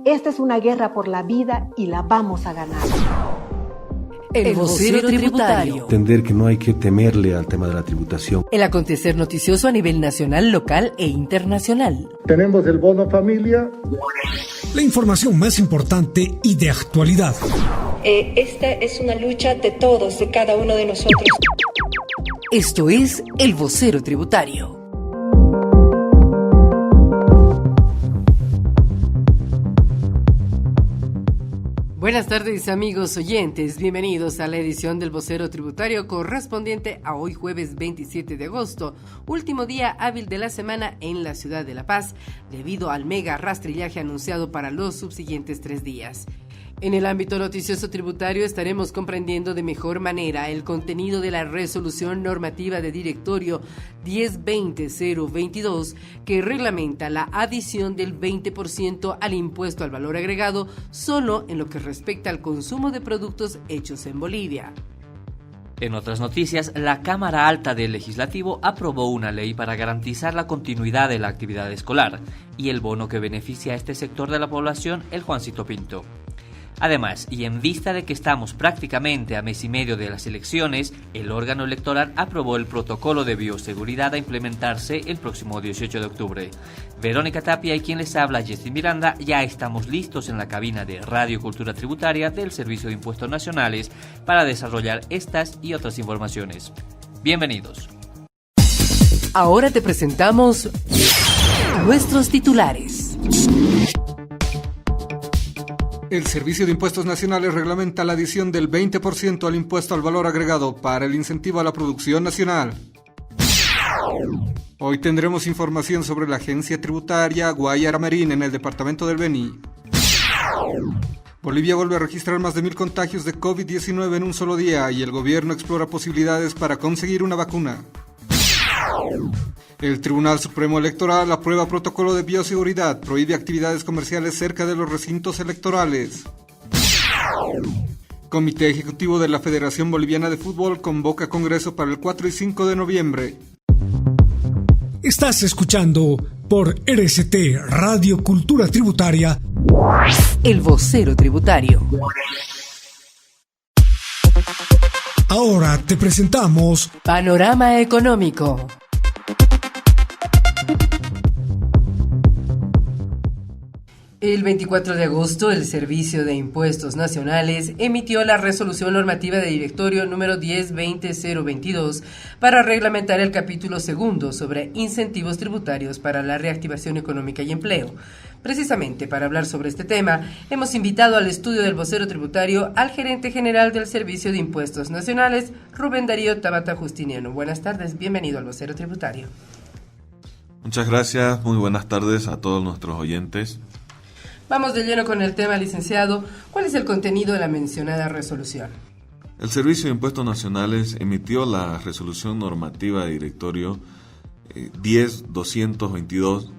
Esta es una guerra por la vida y la vamos a ganar. El vocero tributario. Entender que no hay que temerle al tema de la tributación. El acontecer noticioso a nivel nacional, local e internacional. Tenemos el bono familia. La información más importante y de actualidad. Esta es una lucha de todos, de cada uno de nosotros. Esto es El Vocero Tributario. Buenas tardes, amigos oyentes, bienvenidos a la edición del Vocero Tributario correspondiente a hoy jueves 27 de agosto, último día hábil de la semana en la ciudad de La Paz, debido al mega rastrillaje anunciado para los subsiguientes 3 días. En el ámbito noticioso tributario estaremos comprendiendo de mejor manera el contenido de la resolución normativa de directorio 1020-022 que reglamenta la adición del 20% al impuesto al valor agregado solo en lo que respecta al consumo de productos hechos en Bolivia. En otras noticias, la Cámara Alta del Legislativo aprobó una ley para garantizar la continuidad de la actividad escolar y el bono que beneficia a este sector de la población, el Juancito Pinto. Además, y en vista de que estamos prácticamente a mes y medio de las elecciones, el órgano electoral aprobó el protocolo de bioseguridad a implementarse el próximo 18 de octubre. Verónica Tapia y quien les habla, Jessy Miranda, ya estamos listos en la cabina de Radio Cultura Tributaria del Servicio de Impuestos Nacionales para desarrollar estas y otras informaciones. Bienvenidos. Ahora te presentamos nuestros titulares. El Servicio de Impuestos Nacionales reglamenta la adición del 20% al impuesto al valor agregado para el incentivo a la producción nacional. Hoy tendremos información sobre la agencia tributaria Guayara Marín en el departamento del Beni. Bolivia vuelve a registrar más de 1.000 contagios de COVID-19 en un solo día y el gobierno explora posibilidades para conseguir una vacuna. El Tribunal Supremo Electoral aprueba protocolo de bioseguridad, prohíbe actividades comerciales cerca de los recintos electorales. Comité Ejecutivo de la Federación Boliviana de Fútbol convoca congreso para el 4 y 5 de noviembre. Estás escuchando por RCT Radio Cultura Tributaria El Vocero Tributario. Ahora te presentamos Panorama Económico. El 24 de agosto, el Servicio de Impuestos Nacionales emitió la resolución normativa de directorio número 1020-022 para reglamentar el capítulo segundo sobre incentivos tributarios para la reactivación económica y empleo. Precisamente para hablar sobre este tema, hemos invitado al estudio del vocero tributario al gerente general del Servicio de Impuestos Nacionales, Rubén Darío Tabata Justiniano. Buenas tardes, bienvenido al vocero tributario. Muchas gracias, muy buenas tardes a todos nuestros oyentes. Vamos de lleno con el tema, licenciado. ¿Cuál es el contenido de la mencionada resolución? El Servicio de Impuestos Nacionales emitió la resolución normativa de directorio 10-222,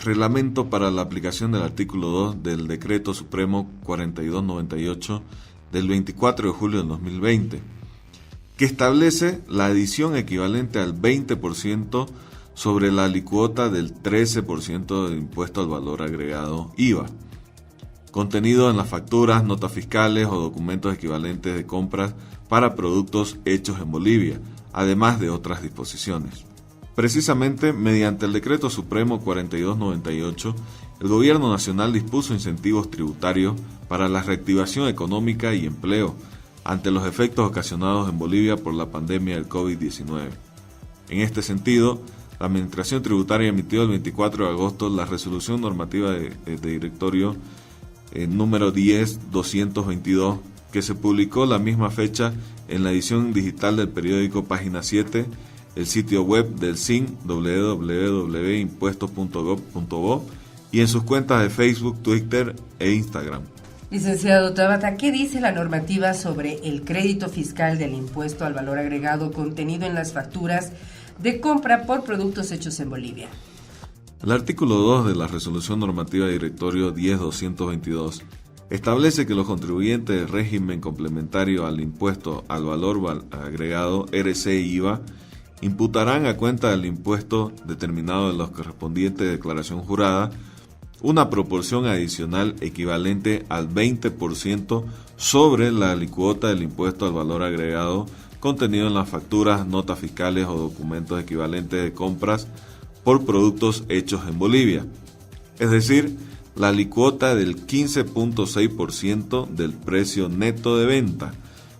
reglamento para la aplicación del artículo 2 del Decreto Supremo 4298 del 24 de julio del 2020, que establece la adición equivalente al 20% sobre la alicuota del 13% de impuesto al valor agregado IVA, contenido en las facturas, notas fiscales o documentos equivalentes de compras para productos hechos en Bolivia, además de otras disposiciones. Precisamente, mediante el Decreto Supremo 4298, el Gobierno Nacional dispuso incentivos tributarios para la reactivación económica y empleo ante los efectos ocasionados en Bolivia por la pandemia del COVID-19. En este sentido, la Administración Tributaria emitió el 24 de agosto la resolución normativa de directorio número 10-222, que se publicó la misma fecha en la edición digital del periódico Página 7, el sitio web del SIN www.impuestos.gov.bo y en sus cuentas de Facebook, Twitter e Instagram. Licenciado Tabata, ¿qué dice la normativa sobre el crédito fiscal del impuesto al valor agregado contenido en las facturas de compra por productos hechos en Bolivia? El artículo 2 de la resolución normativa de directorio 10-222 establece que los contribuyentes del régimen complementario al impuesto al valor agregado RC-IVA imputarán a cuenta del impuesto determinado en la correspondiente declaración jurada una proporción adicional equivalente al 20% sobre la alícuota del impuesto al valor agregado contenido en las facturas, notas fiscales o documentos equivalentes de compras por productos hechos en Bolivia, es decir, la alícuota del 15.6% del precio neto de venta,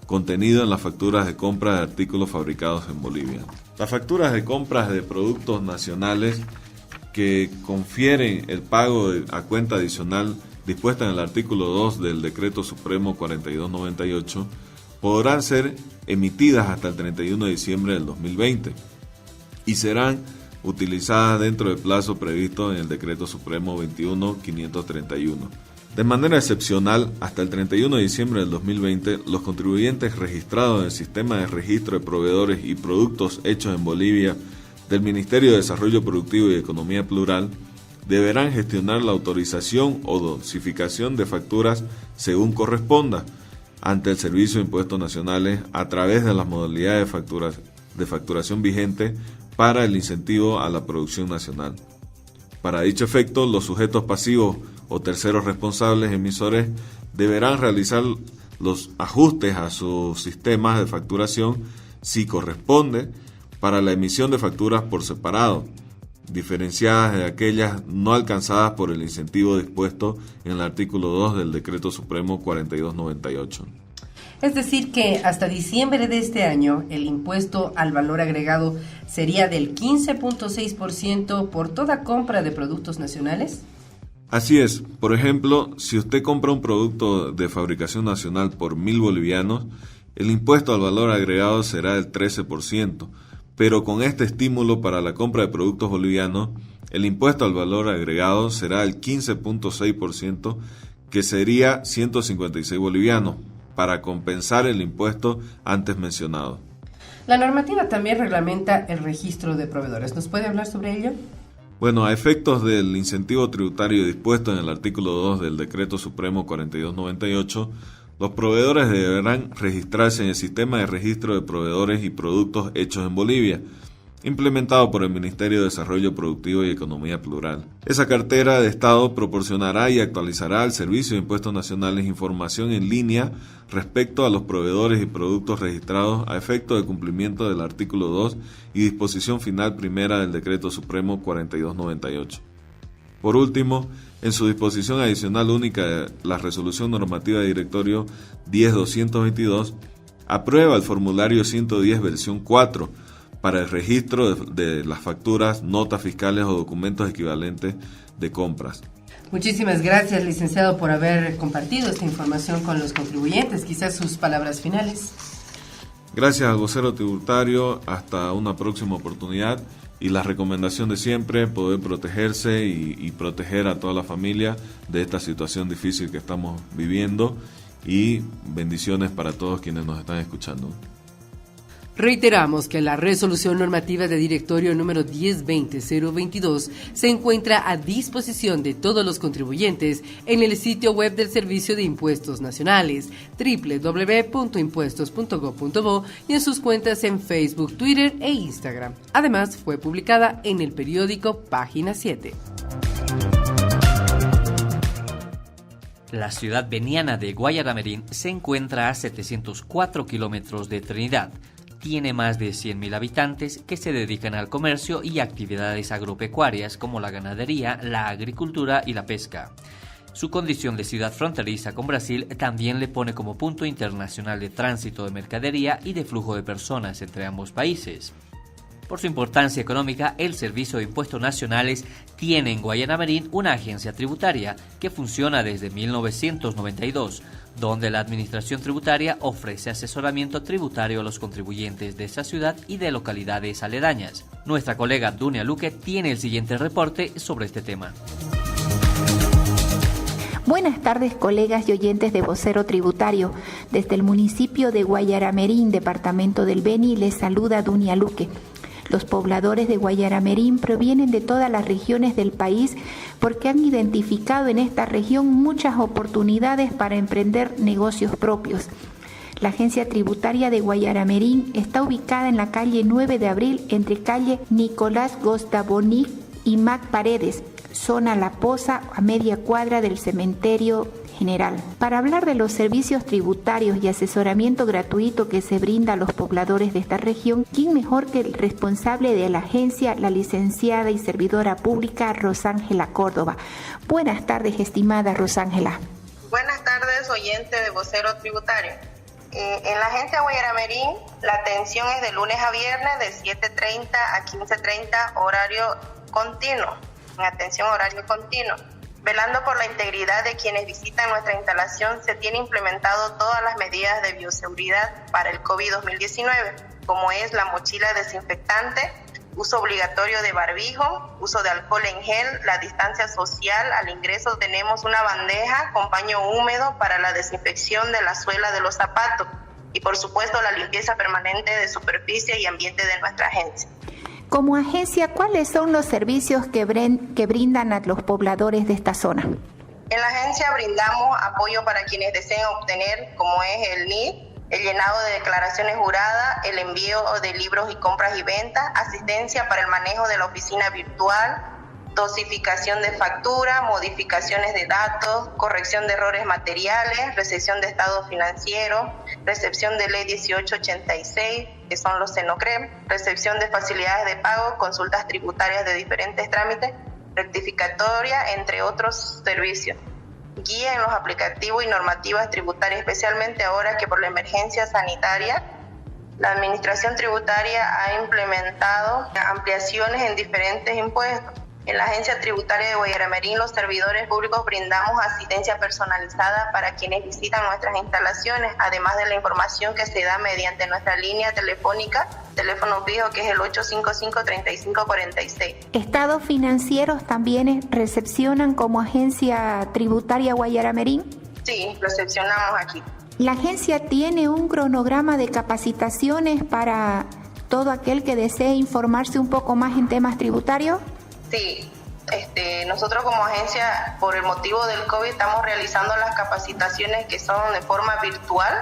contenido en las facturas de compra de artículos fabricados en Bolivia. Las facturas de compras de productos nacionales que confieren el pago a cuenta adicional dispuesta en el artículo 2 del Decreto Supremo 4298 podrán ser emitidas hasta el 31 de diciembre del 2020 y serán utilizadas dentro del plazo previsto en el Decreto Supremo 21531. De manera excepcional, hasta el 31 de diciembre del 2020, los contribuyentes registrados en el Sistema de Registro de Proveedores y Productos Hechos en Bolivia del Ministerio de Desarrollo Productivo y Economía Plural deberán gestionar la autorización o dosificación de facturas según corresponda ante el Servicio de Impuestos Nacionales a través de las modalidades de facturación vigente para el incentivo a la producción nacional. Para dicho efecto, los sujetos pasivos o terceros responsables emisores deberán realizar los ajustes a sus sistemas de facturación si corresponde para la emisión de facturas por separado, diferenciadas de aquellas no alcanzadas por el incentivo dispuesto en el artículo 2 del Decreto Supremo 4298. Es decir que hasta diciembre de este año el impuesto al valor agregado sería del 15.6% por toda compra de productos nacionales. Así es. Por ejemplo, si usted compra un producto de fabricación nacional por 1.000 bolivianos, el impuesto al valor agregado será del 13%, pero con este estímulo para la compra de productos bolivianos, el impuesto al valor agregado será el 15.6%, que sería 156 bolivianos, para compensar el impuesto antes mencionado. La normativa también reglamenta el registro de proveedores. ¿Nos puede hablar sobre ello? Bueno, a efectos del incentivo tributario dispuesto en el artículo 2 del Decreto Supremo 4298, los proveedores deberán registrarse en el Sistema de Registro de Proveedores y Productos Hechos en Bolivia, implementado por el Ministerio de Desarrollo Productivo y Economía Plural. Esa cartera de Estado proporcionará y actualizará al Servicio de Impuestos Nacionales información en línea respecto a los proveedores y productos registrados a efecto de cumplimiento del artículo 2 y disposición final primera del Decreto Supremo 4298. Por último, en su disposición adicional única, la Resolución Normativa de Directorio 10.222 aprueba el formulario 110 versión 4 para el registro de las facturas, notas fiscales o documentos equivalentes de compras. Muchísimas gracias, licenciado, por haber compartido esta información con los contribuyentes. Quizás sus palabras finales. Gracias al vocero tributario. Hasta una próxima oportunidad. Y la recomendación de siempre, poder protegerse y proteger a toda la familia de esta situación difícil que estamos viviendo. Y bendiciones para todos quienes nos están escuchando. Reiteramos que la resolución normativa de directorio número 1020-022 se encuentra a disposición de todos los contribuyentes en el sitio web del Servicio de Impuestos Nacionales, www.impuestos.gov.bo, y en sus cuentas en Facebook, Twitter e Instagram. Además, fue publicada en el periódico Página 7. La ciudad veniana de Guayaramerín se encuentra a 704 kilómetros de Trinidad. Tiene más de 100.000 habitantes que se dedican al comercio y actividades agropecuarias como la ganadería, la agricultura y la pesca. Su condición de ciudad fronteriza con Brasil también le pone como punto internacional de tránsito de mercadería y de flujo de personas entre ambos países. Por su importancia económica, el Servicio de Impuestos Nacionales tiene en Guayaramerín una agencia tributaria que funciona desde 1992, donde la Administración Tributaria ofrece asesoramiento tributario a los contribuyentes de esa ciudad y de localidades aledañas. Nuestra colega Dunia Luque tiene el siguiente reporte sobre este tema. Buenas tardes, colegas y oyentes de Vocero Tributario. Desde el municipio de Guayaramerín, departamento del Beni, les saluda Dunia Luque. Los pobladores de Guayaramerín provienen de todas las regiones del país porque han identificado en esta región muchas oportunidades para emprender negocios propios. La agencia tributaria de Guayaramerín está ubicada en la calle 9 de Abril, entre calle Nicolás Gostabonic y Mac Paredes. zona La Poza, a media cuadra del cementerio general. Para hablar de los servicios tributarios y asesoramiento gratuito que se brinda a los pobladores de esta región, ¿quién mejor que el responsable de la agencia, la licenciada y servidora pública Rosángela Córdoba? Buenas tardes, estimada Rosángela. Buenas tardes, oyente de Vocero Tributario. En la agencia Guayaramerín, la atención es de lunes a viernes de 7:30 a 15:30, horario continuo, en atención horario continuo. Velando por la integridad de quienes visitan nuestra instalación, se tiene implementado todas las medidas de bioseguridad para el COVID-2019, como es la mochila desinfectante, uso obligatorio de barbijo, uso de alcohol en gel, la distancia social. Al ingreso tenemos una bandeja con paño húmedo para la desinfección de la suela de los zapatos y, por supuesto, la limpieza permanente de superficie y ambiente de nuestra agencia. Como agencia, ¿cuáles son los servicios que brindan a los pobladores de esta zona? En la agencia brindamos apoyo para quienes deseen obtener, como es el NID, el llenado de declaraciones juradas, el envío de libros y compras y ventas, asistencia para el manejo de la oficina virtual, dosificación de factura, modificaciones de datos, corrección de errores materiales, recepción de estado financiero, recepción de ley 1886, que son los Senocrem, recepción de facilidades de pago, consultas tributarias de diferentes trámites, rectificatoria, entre otros servicios. Guía en los aplicativos y normativas tributarias, especialmente ahora que por la emergencia sanitaria, la Administración Tributaria ha implementado ampliaciones en diferentes impuestos. En la Agencia Tributaria de Guayaramerín, los servidores públicos brindamos asistencia personalizada para quienes visitan nuestras instalaciones, además de la información que se da mediante nuestra línea telefónica, teléfono fijo, que es el 855-3546. ¿Estados financieros también recepcionan como Agencia Tributaria Guayaramerín? Sí, recepcionamos aquí. ¿La agencia tiene un cronograma de capacitaciones para todo aquel que desee informarse un poco más en temas tributarios? Sí, nosotros como agencia, por el motivo del COVID, estamos realizando las capacitaciones que son de forma virtual.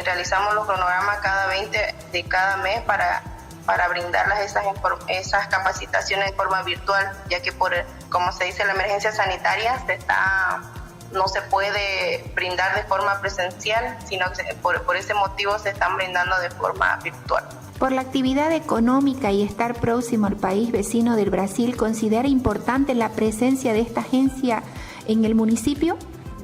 Realizamos los cronogramas cada 20 de cada mes para brindarlas esas capacitaciones de forma virtual, ya que como se dice, la emergencia sanitaria no se puede brindar de forma presencial, sino que por ese motivo se están brindando de forma virtual. Por la actividad económica y estar próximo al país vecino del Brasil, ¿considera importante la presencia de esta agencia en el municipio?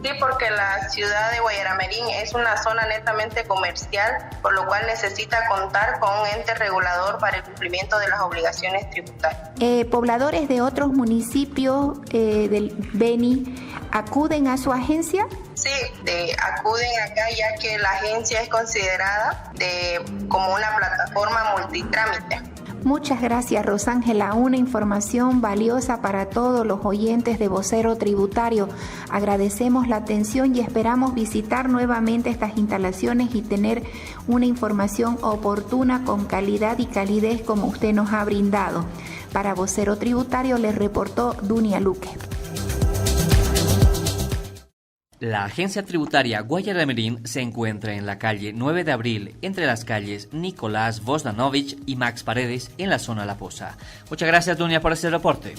Sí, porque la ciudad de Guayaramerín es una zona netamente comercial, por lo cual necesita contar con un ente regulador para el cumplimiento de las obligaciones tributarias. ¿Pobladores de otros municipios del Beni acuden a su agencia? Sí, acuden acá, ya que la agencia es considerada como una plataforma multitrámite. Muchas gracias, Rosángela. Una información valiosa para todos los oyentes de Vocero Tributario. Agradecemos la atención y esperamos visitar nuevamente estas instalaciones y tener una información oportuna con calidad y calidez como usted nos ha brindado. Para Vocero Tributario les reportó Dunia Luque. La agencia tributaria Guayaramerín se encuentra en la calle 9 de Abril, entre las calles Nicolás Bogdanovich y Max Paredes, en la zona La Poza. Muchas gracias, Dunia, por este reporte.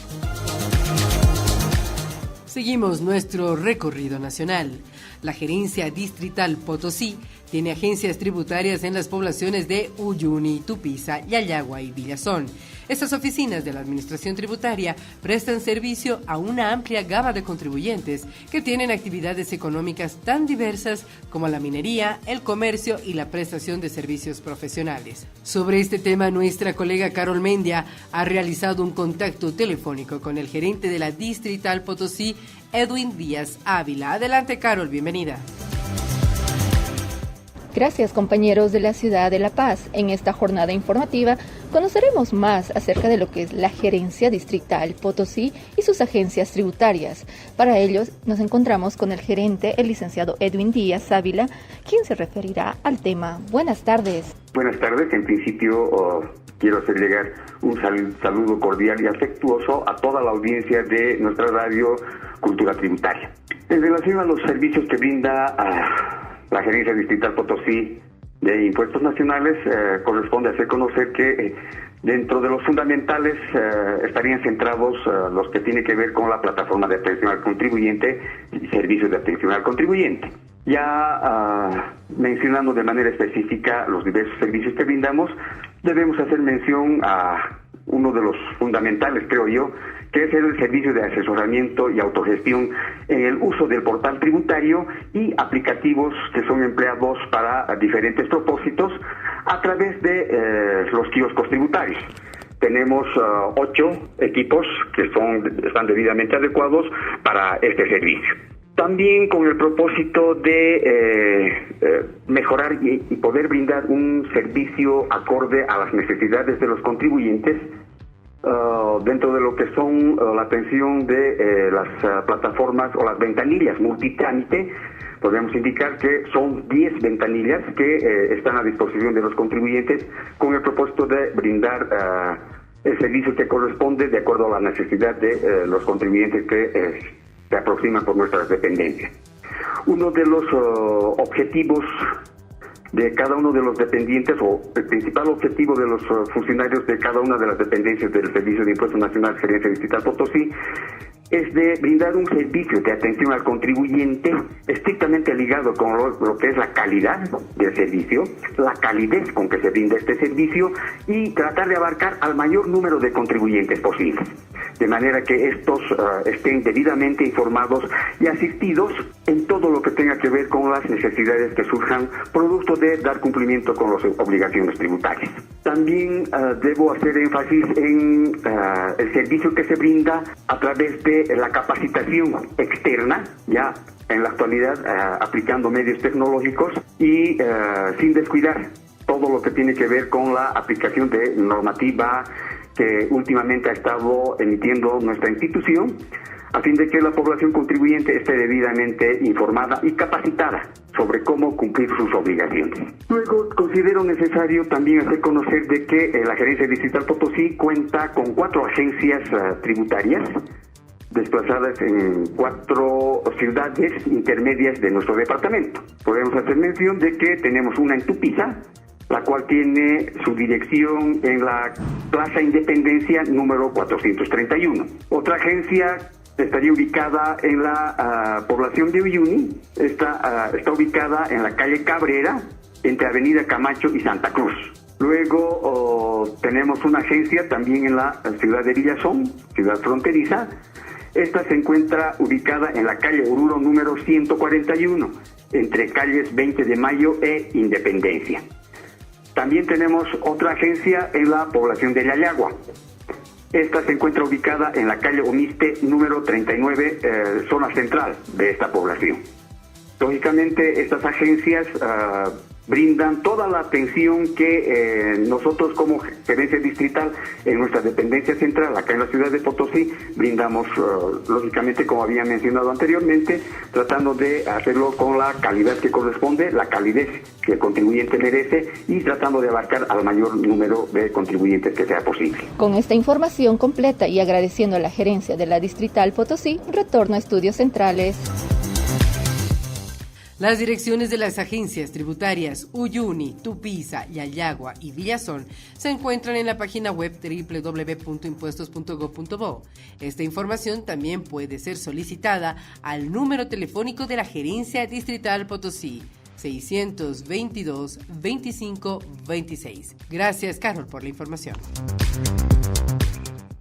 Seguimos nuestro recorrido nacional. La Gerencia Distrital Potosí tiene agencias tributarias en las poblaciones de Uyuni, Tupiza, Yayagua y Villazón. Estas oficinas de la Administración Tributaria prestan servicio a una amplia gama de contribuyentes que tienen actividades económicas tan diversas como la minería, el comercio y la prestación de servicios profesionales. Sobre este tema, nuestra colega Carol Mendia ha realizado un contacto telefónico con el gerente de la Distrital Potosí, Edwin Díaz Ávila. Adelante, Carol, bienvenida. Gracias, compañeros de la ciudad de La Paz. En esta jornada informativa conoceremos más acerca de lo que es la Gerencia Distrital Potosí y sus agencias tributarias. Para ello nos encontramos con el gerente, el licenciado Edwin Díaz Ávila, quien se referirá al tema. Buenas tardes. Buenas tardes. En principio quiero hacer llegar un saludo cordial y afectuoso a toda la audiencia de nuestra radio Cultura Tributaria. En relación a los servicios que brinda la Gerencia Distrital Potosí de Impuestos Nacionales corresponde hacer conocer que dentro de los fundamentales estarían centrados los que tienen que ver con la plataforma de atención al contribuyente y servicios de atención al contribuyente. Ya mencionando de manera específica los diversos servicios que brindamos, debemos hacer mención a uno de los fundamentales, creo yo, que es el servicio de asesoramiento y autogestión en el uso del portal tributario y aplicativos que son empleados para diferentes propósitos a través de los kioscos tributarios. Tenemos 8 equipos que están debidamente adecuados para este servicio. También con el propósito de mejorar y poder brindar un servicio acorde a las necesidades de los contribuyentes, dentro de lo que son la atención de las plataformas o las ventanillas multitrámite, podemos indicar que son 10 ventanillas que están a disposición de los contribuyentes con el propósito de brindar el servicio que corresponde de acuerdo a la necesidad de los contribuyentes que se aproximan por nuestras dependencias. Uno de los objetivos de cada uno de los dependientes, o el principal objetivo de los funcionarios de cada una de las dependencias del Servicio de Impuestos Nacionales, Gerencia Distrital Potosí, es de brindar un servicio de atención al contribuyente estrictamente ligado con lo que es la calidad del servicio, la calidez con que se brinda este servicio y tratar de abarcar al mayor número de contribuyentes posibles, de manera que estos estén debidamente informados y asistidos en todo lo que tenga que ver con las necesidades que surjan producto de dar cumplimiento con las obligaciones tributarias. También debo hacer énfasis en el servicio que se brinda a través de la capacitación externa, ya en la actualidad aplicando medios tecnológicos y sin descuidar todo lo que tiene que ver con la aplicación de normativa que últimamente ha estado emitiendo nuestra institución, a fin de que la población contribuyente esté debidamente informada y capacitada sobre cómo cumplir sus obligaciones. Luego, considero necesario también hacer conocer de que la Gerencia Distrital Potosí cuenta con 4 agencias tributarias desplazadas en 4 ciudades intermedias de nuestro departamento. Podemos hacer mención de que tenemos una en Tupiza, la cual tiene su dirección en la Plaza Independencia número 431. Otra agencia estaría ubicada en la población de Uyuni, está ubicada en la calle Cabrera, entre Avenida Camacho y Santa Cruz. Luego tenemos una agencia también en la ciudad de Villazón, ciudad fronteriza. Esta se encuentra ubicada en la calle Oruro número 141, entre calles 20 de Mayo e Independencia. También tenemos otra agencia en la población de Yayagua. Esta se encuentra ubicada en la calle Omiste número 39, zona central de esta población. Lógicamente, estas agencias brindan toda la atención que nosotros como Gerencia Distrital en nuestra dependencia central acá en la ciudad de Potosí brindamos, lógicamente, como había mencionado anteriormente, tratando de hacerlo con la calidad que corresponde, la calidez que el contribuyente merece y tratando de abarcar al mayor número de contribuyentes que sea posible. Con esta información completa y agradeciendo a la gerencia de la Distrital Potosí, retorno a Estudios Centrales. Las direcciones de las agencias tributarias Uyuni, Tupiza, Yayagua y Villazón se encuentran en la página web www.impuestos.gov.bo. Esta información también puede ser solicitada al número telefónico de la Gerencia Distrital Potosí, 622 25 26. Gracias, Carol, por la información.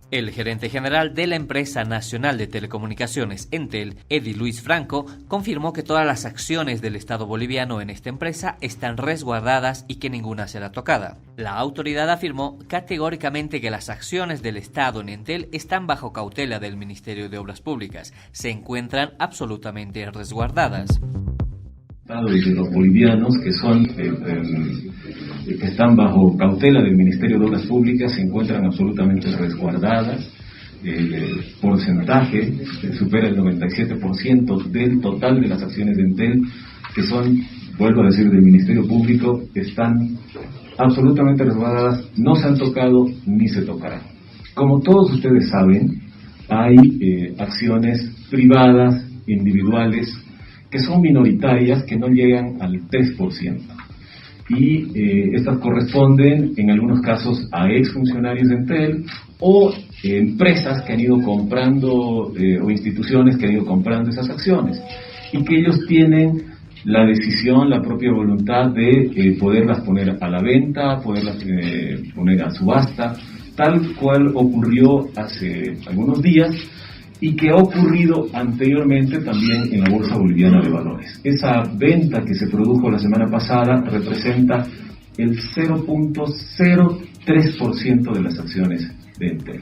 El gerente general de la empresa nacional de telecomunicaciones Entel, Edi Luis Franco, confirmó que todas las acciones del Estado boliviano en esta empresa están resguardadas y que ninguna será tocada. La autoridad afirmó categóricamente que las acciones del Estado en Entel están bajo cautela del Ministerio de Obras Públicas, se encuentran absolutamente resguardadas. Y de los bolivianos que están bajo cautela del Ministerio de Obras Públicas se encuentran absolutamente resguardadas. El porcentaje supera el 97% del total de las acciones de Entel, que son, vuelvo a decir, del Ministerio Público, están absolutamente resguardadas, no se han tocado ni se tocarán. Como todos ustedes saben, hay acciones privadas, individuales, que son minoritarias, que no llegan al 3%. y estas corresponden en algunos casos a exfuncionarios de Entel o empresas que han ido comprando o instituciones que han ido comprando esas acciones y que ellos tienen la decisión, la propia voluntad de poderlas poner a la venta, poderlas poner a subasta, tal cual ocurrió hace algunos días y que ha ocurrido anteriormente también en la Bolsa Boliviana de Valores. Esa venta que se produjo la semana pasada representa el 0.03% de las acciones de Entel.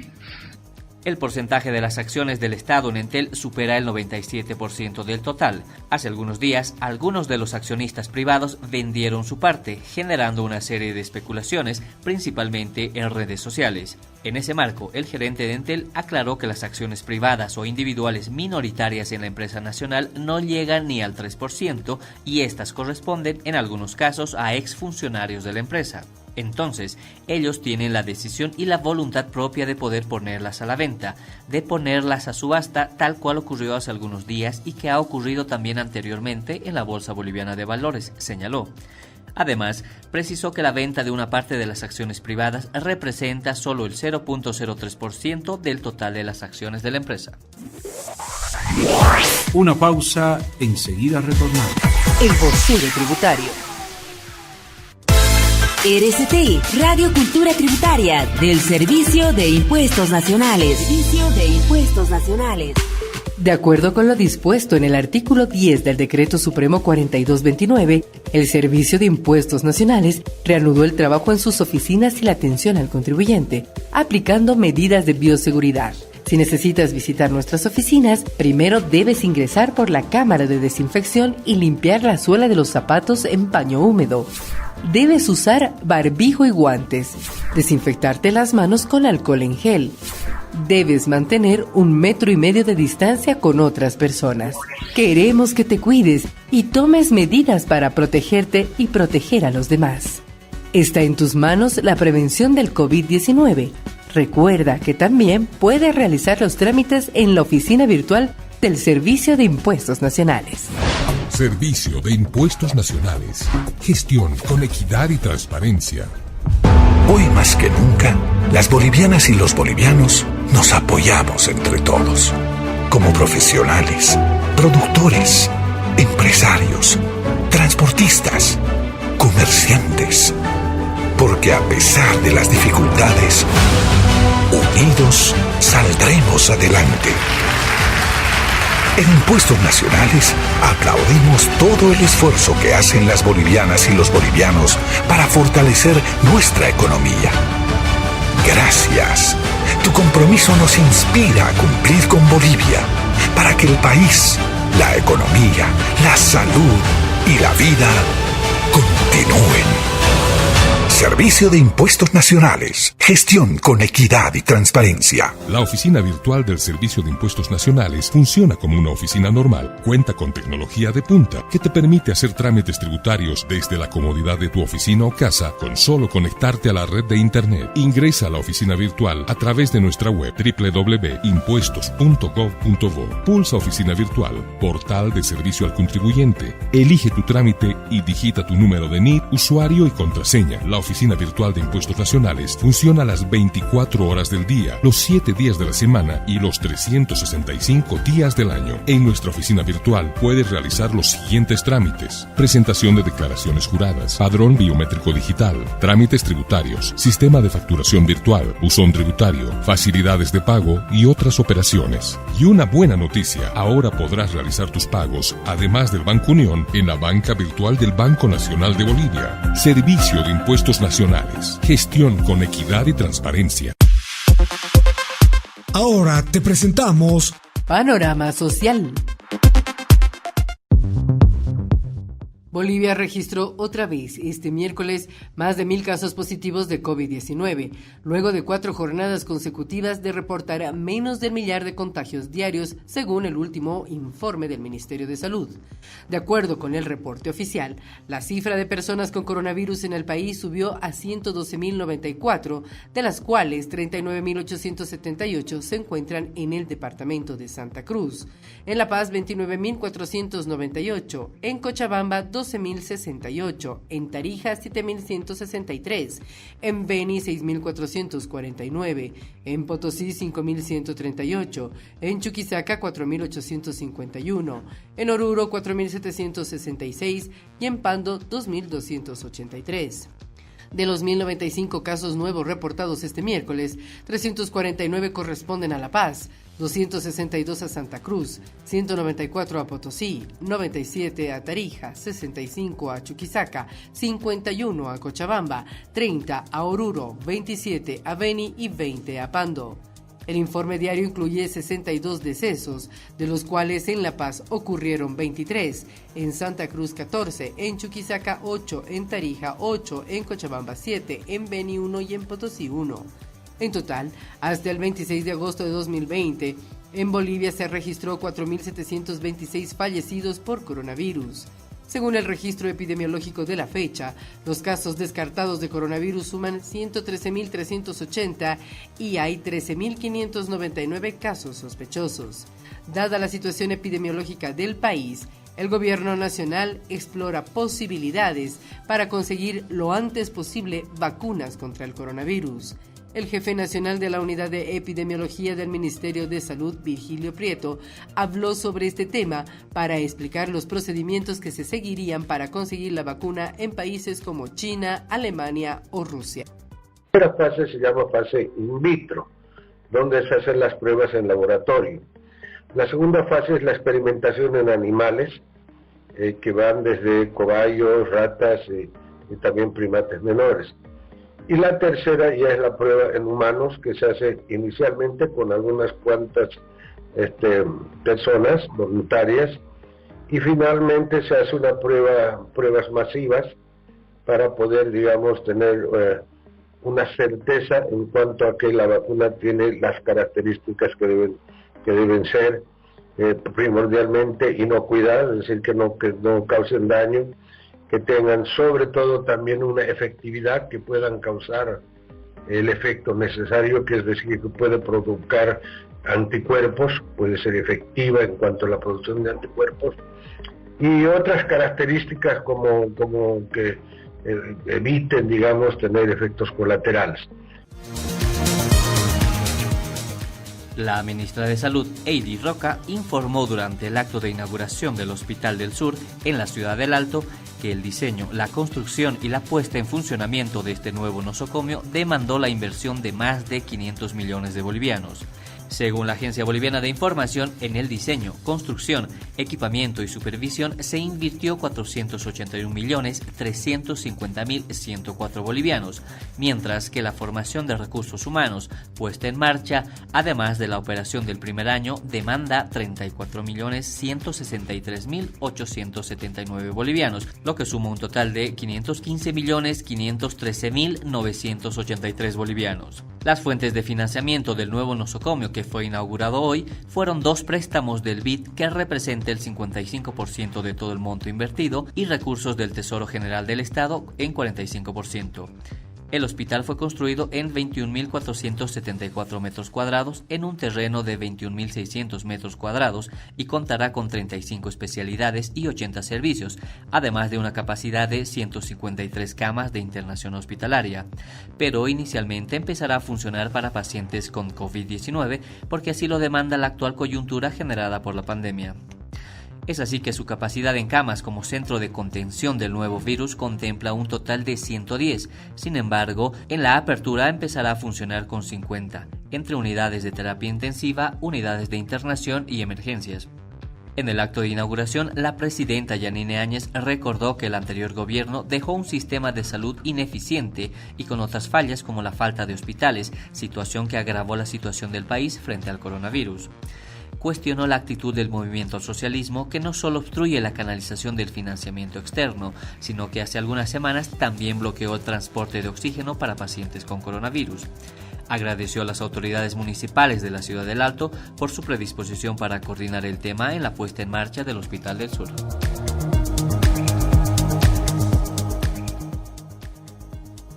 El porcentaje de las acciones del Estado en Entel supera el 97% del total. Hace algunos días, algunos de los accionistas privados vendieron su parte, generando una serie de especulaciones, principalmente en redes sociales. En ese marco, el gerente de Entel aclaró que las acciones privadas o individuales minoritarias en la empresa nacional no llegan ni al 3% y estas corresponden en algunos casos a exfuncionarios de la empresa. Entonces, ellos tienen la decisión y la voluntad propia de poder ponerlas a la venta, de ponerlas a subasta, tal cual ocurrió hace algunos días y que ha ocurrido también anteriormente en la Bolsa Boliviana de Valores, señaló. Además, precisó que la venta de una parte de las acciones privadas representa solo el 0.03% del total de las acciones de la empresa. Una pausa, enseguida retornamos. El bolsillo tributario. RCTI, Radio Cultura Tributaria, del Servicio de Impuestos Nacionales. De acuerdo con lo dispuesto en el artículo 10 del Decreto Supremo 4229, el Servicio de Impuestos Nacionales reanudó el trabajo en sus oficinas y la atención al contribuyente, aplicando medidas de bioseguridad. Si necesitas visitar nuestras oficinas, primero debes ingresar por la cámara de desinfección y limpiar la suela de los zapatos en paño húmedo. Debes usar barbijo y guantes, desinfectarte las manos con alcohol en gel. Debes mantener 1,5 metros de distancia con otras personas. Queremos que te cuides y tomes medidas para protegerte y proteger a los demás. Está en tus manos la prevención del COVID-19. Recuerda que también puedes realizar los trámites en la oficina virtual del Servicio de Impuestos Nacionales. Servicio de Impuestos Nacionales. Gestión con equidad y transparencia. Hoy más que nunca, las bolivianas y los bolivianos nos apoyamos entre todos. Como profesionales, productores, empresarios, transportistas, comerciantes. Porque a pesar de las dificultades, unidos saldremos adelante. En Impuestos Nacionales aplaudimos todo el esfuerzo que hacen las bolivianas y los bolivianos para fortalecer nuestra economía. Gracias. Tu compromiso nos inspira a cumplir con Bolivia para que el país, la economía, la salud y la vida continúen. Servicio de Impuestos Nacionales. Gestión con equidad y transparencia. La oficina virtual del Servicio de Impuestos Nacionales funciona como una oficina normal. Cuenta con tecnología de punta que te permite hacer trámites tributarios desde la comodidad de tu oficina o casa con solo conectarte a la red de Internet. Ingresa a la oficina virtual a través de nuestra web www.impuestos.gov.bo. Pulsa Oficina Virtual, portal de servicio al contribuyente. Elige tu trámite y digita tu número de NID, usuario y contraseña. La oficina virtual de Impuestos Nacionales funciona a las 24 horas del día, los 7 días de la semana y los 365 días del año. En nuestra oficina virtual puedes realizar los siguientes trámites: presentación de declaraciones juradas, padrón biométrico digital, trámites tributarios, sistema de facturación virtual, buzón tributario, facilidades de pago y otras operaciones. Y una buena noticia, ahora podrás realizar tus pagos, además del Banco Unión, en la banca virtual del Banco Nacional de Bolivia. Servicio de Impuestos Nacionales. Gestión con equidad y transparencia. Ahora te presentamos Panorama Social. Bolivia registró otra vez este miércoles más de 1,000 casos positivos de COVID-19, luego de 4 jornadas consecutivas de reportar menos del 1,000,000 de contagios diarios, según el último informe del Ministerio de Salud. De acuerdo con el reporte oficial, la cifra de personas con coronavirus en el país subió a 112.094, de las cuales 39.878 se encuentran en el departamento de Santa Cruz. En La Paz, 29.498, en Cochabamba, 12.068, en Tarija 7.163, en Beni 6.449, en Potosí 5.138, en Chuquisaca 4.851, en Oruro 4.766 y en Pando 2.283. De los 1.095 casos nuevos reportados este miércoles, 349 corresponden a La Paz, 262 a Santa Cruz, 194 a Potosí, 97 a Tarija, 65 a Chuquisaca, 51 a Cochabamba, 30 a Oruro, 27 a Beni y 20 a Pando. El informe diario incluye 62 decesos, de los cuales en La Paz ocurrieron 23, en Santa Cruz 14, en Chuquisaca 8, en Tarija 8, en Cochabamba 7, en Beni 1 y en Potosí 1. En total, hasta el 26 de agosto de 2020, en Bolivia se registró 4.726 fallecidos por coronavirus. Según el registro epidemiológico de la fecha, los casos descartados de coronavirus suman 113.380 y hay 13.599 casos sospechosos. Dada la situación epidemiológica del país, el gobierno nacional explora posibilidades para conseguir lo antes posible vacunas contra el coronavirus. El jefe nacional de la Unidad de Epidemiología del Ministerio de Salud, Virgilio Prieto, habló sobre este tema para explicar los procedimientos que se seguirían para conseguir la vacuna en países como China, Alemania o Rusia. La primera fase se llama fase in vitro, donde se hacen las pruebas en laboratorio. La segunda fase es la experimentación en animales, que van desde cobayos, ratas y también primates menores. Y la tercera ya es la prueba en humanos, que se hace inicialmente con algunas cuantas personas voluntarias, y finalmente se hace pruebas masivas para poder, digamos, tener una certeza en cuanto a que la vacuna tiene las características que deben ser primordialmente inocuidad, es decir, que no causen daño, que tengan sobre todo también una efectividad, que puedan causar el efecto necesario, que es decir, que puede provocar anticuerpos, puede ser efectiva en cuanto a la producción de anticuerpos, y otras características como que eviten, digamos, tener efectos colaterales. La ministra de Salud, Heidi Roca, informó durante el acto de inauguración del Hospital del Sur en la Ciudad del Alto que el diseño, la construcción y la puesta en funcionamiento de este nuevo nosocomio demandó la inversión de más de 500 millones de bolivianos. Según la Agencia Boliviana de Información, en el diseño, construcción, equipamiento y supervisión se invirtió 481.350.104 bolivianos, mientras que la formación de recursos humanos puesta en marcha, además de la operación del primer año, demanda 34.163.879 bolivianos, lo que suma un total de 515.513.983 bolivianos. Las fuentes de financiamiento del nuevo nosocomio que fue inaugurado hoy fueron 2 préstamos del BID, que representa el 55% de todo el monto invertido, y recursos del Tesoro General del Estado en 45%. El hospital fue construido en 21.474 metros cuadrados en un terreno de 21.600 metros cuadrados y contará con 35 especialidades y 80 servicios, además de una capacidad de 153 camas de internación hospitalaria. Pero inicialmente empezará a funcionar para pacientes con COVID-19 porque así lo demanda la actual coyuntura generada por la pandemia. Es así que su capacidad en camas como centro de contención del nuevo virus contempla un total de 110. Sin embargo, en la apertura empezará a funcionar con 50, entre unidades de terapia intensiva, unidades de internación y emergencias. En el acto de inauguración, la presidenta Yanine Áñez recordó que el anterior gobierno dejó un sistema de salud ineficiente y con otras fallas como la falta de hospitales, situación que agravó la situación del país frente al coronavirus. Cuestionó la actitud del movimiento al socialismo, que no solo obstruye la canalización del financiamiento externo, sino que hace algunas semanas también bloqueó el transporte de oxígeno para pacientes con coronavirus. Agradeció a las autoridades municipales de la Ciudad del Alto por su predisposición para coordinar el tema en la puesta en marcha del Hospital del Sur.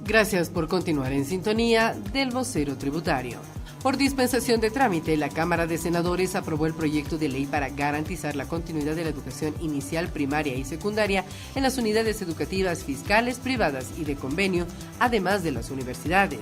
Gracias por continuar en sintonía del Vocero Tributario. Por dispensación de trámite, la Cámara de Senadores aprobó el proyecto de ley para garantizar la continuidad de la educación inicial, primaria y secundaria en las unidades educativas fiscales, privadas y de convenio, además de las universidades.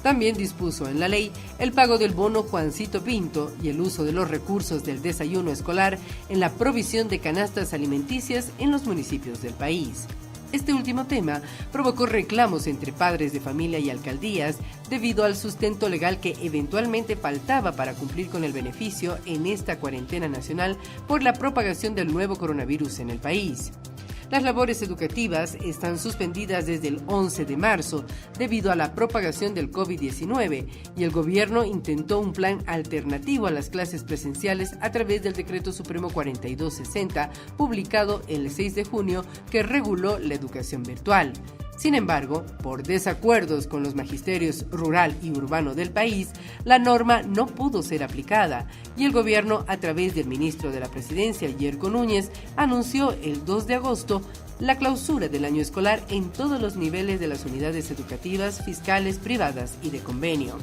También dispuso en la ley el pago del bono Juancito Pinto y el uso de los recursos del desayuno escolar en la provisión de canastas alimenticias en los municipios del país. Este último tema provocó reclamos entre padres de familia y alcaldías debido al sustento legal que eventualmente faltaba para cumplir con el beneficio en esta cuarentena nacional por la propagación del nuevo coronavirus en el país. Las labores educativas están suspendidas desde el 11 de marzo debido a la propagación del COVID-19 y el gobierno intentó un plan alternativo a las clases presenciales a través del Decreto Supremo 4260, publicado el 6 de junio, que reguló la educación virtual. Sin embargo, por desacuerdos con los magisterios rural y urbano del país, la norma no pudo ser aplicada y el gobierno, a través del ministro de la Presidencia, Yerko Núñez, anunció el 2 de agosto la clausura del año escolar en todos los niveles de las unidades educativas, fiscales, privadas y de convenio.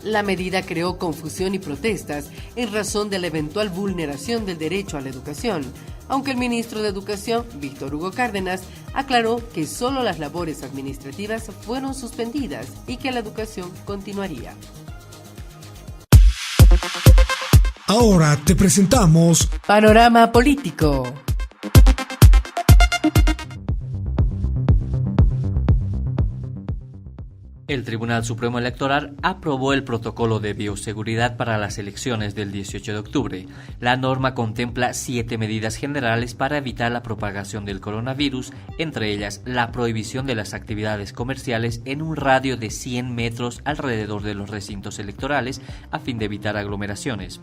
La medida creó confusión y protestas en razón de la eventual vulneración del derecho a la educación, aunque el ministro de Educación, Víctor Hugo Cárdenas, aclaró que solo las labores administrativas fueron suspendidas y que la educación continuaría. Ahora te presentamos Panorama Político. El Tribunal Supremo Electoral aprobó el protocolo de bioseguridad para las elecciones del 18 de octubre. La norma contempla 7 medidas generales para evitar la propagación del coronavirus, entre ellas la prohibición de las actividades comerciales en un radio de 100 metros alrededor de los recintos electorales a fin de evitar aglomeraciones.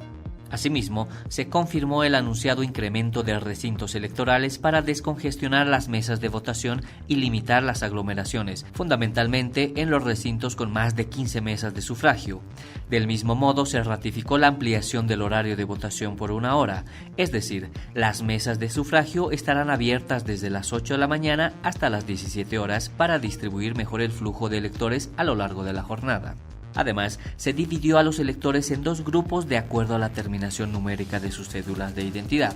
Asimismo, se confirmó el anunciado incremento de recintos electorales para descongestionar las mesas de votación y limitar las aglomeraciones, fundamentalmente en los recintos con más de 15 mesas de sufragio. Del mismo modo, se ratificó la ampliación del horario de votación por 1 hora, es decir, las mesas de sufragio estarán abiertas desde las 8 de la mañana hasta las 17 horas para distribuir mejor el flujo de electores a lo largo de la jornada. Además, se dividió a los electores en 2 grupos de acuerdo a la terminación numérica de sus cédulas de identidad.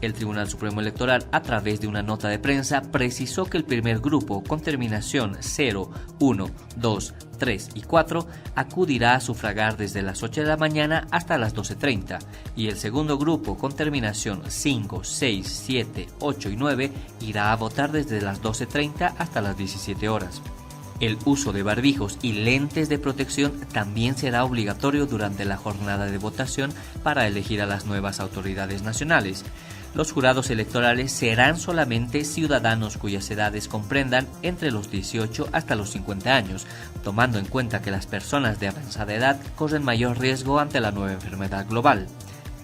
El Tribunal Supremo Electoral, a través de una nota de prensa, precisó que el primer grupo, con terminación 0, 1, 2, 3 y 4, acudirá a sufragar desde las 8 de la mañana hasta las 12:30, y el segundo grupo, con terminación 5, 6, 7, 8 y 9, irá a votar desde las 12:30 hasta las 17 horas. El uso de barbijos y lentes de protección también será obligatorio durante la jornada de votación para elegir a las nuevas autoridades nacionales. Los jurados electorales serán solamente ciudadanos cuyas edades comprendan entre los 18 hasta los 50 años, tomando en cuenta que las personas de avanzada edad corren mayor riesgo ante la nueva enfermedad global.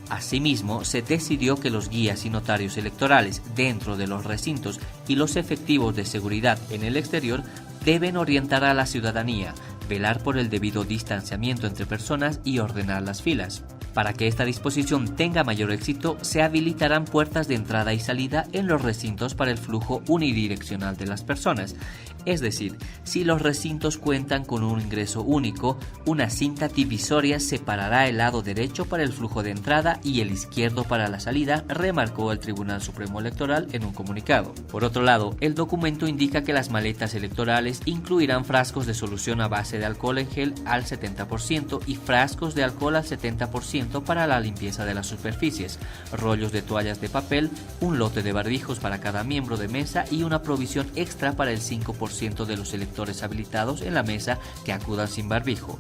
Asimismo, se decidió que los guías y notarios electorales dentro de los recintos y los efectivos de seguridad en el exterior deben orientar a la ciudadanía, velar por el debido distanciamiento entre personas y ordenar las filas. Para que esta disposición tenga mayor éxito, se habilitarán puertas de entrada y salida en los recintos para el flujo unidireccional de las personas. Es decir, si los recintos cuentan con un ingreso único, una cinta divisoria separará el lado derecho para el flujo de entrada y el izquierdo para la salida, remarcó el Tribunal Supremo Electoral en un comunicado. Por otro lado, el documento indica que las maletas electorales incluirán frascos de solución a base de alcohol en gel al 70% y frascos de alcohol al 70% para la limpieza de las superficies, rollos de toallas de papel, un lote de barbijos para cada miembro de mesa y una provisión extra para el 5% de los electores habilitados en la mesa que acudan sin barbijo.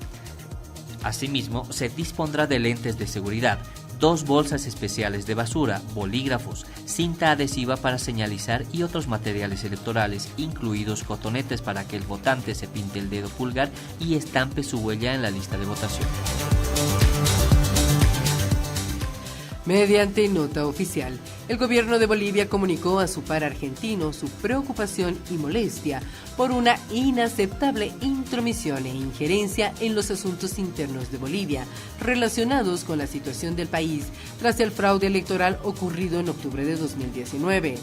Asimismo, se dispondrá de lentes de seguridad, 2 bolsas especiales de basura, bolígrafos, cinta adhesiva para señalizar y otros materiales electorales, incluidos cotonetes para que el votante se pinte el dedo pulgar y estampe su huella en la lista de votación. Mediante nota oficial, el gobierno de Bolivia comunicó a su par argentino su preocupación y molestia por una inaceptable intromisión e injerencia en los asuntos internos de Bolivia relacionados con la situación del país tras el fraude electoral ocurrido en octubre de 2019.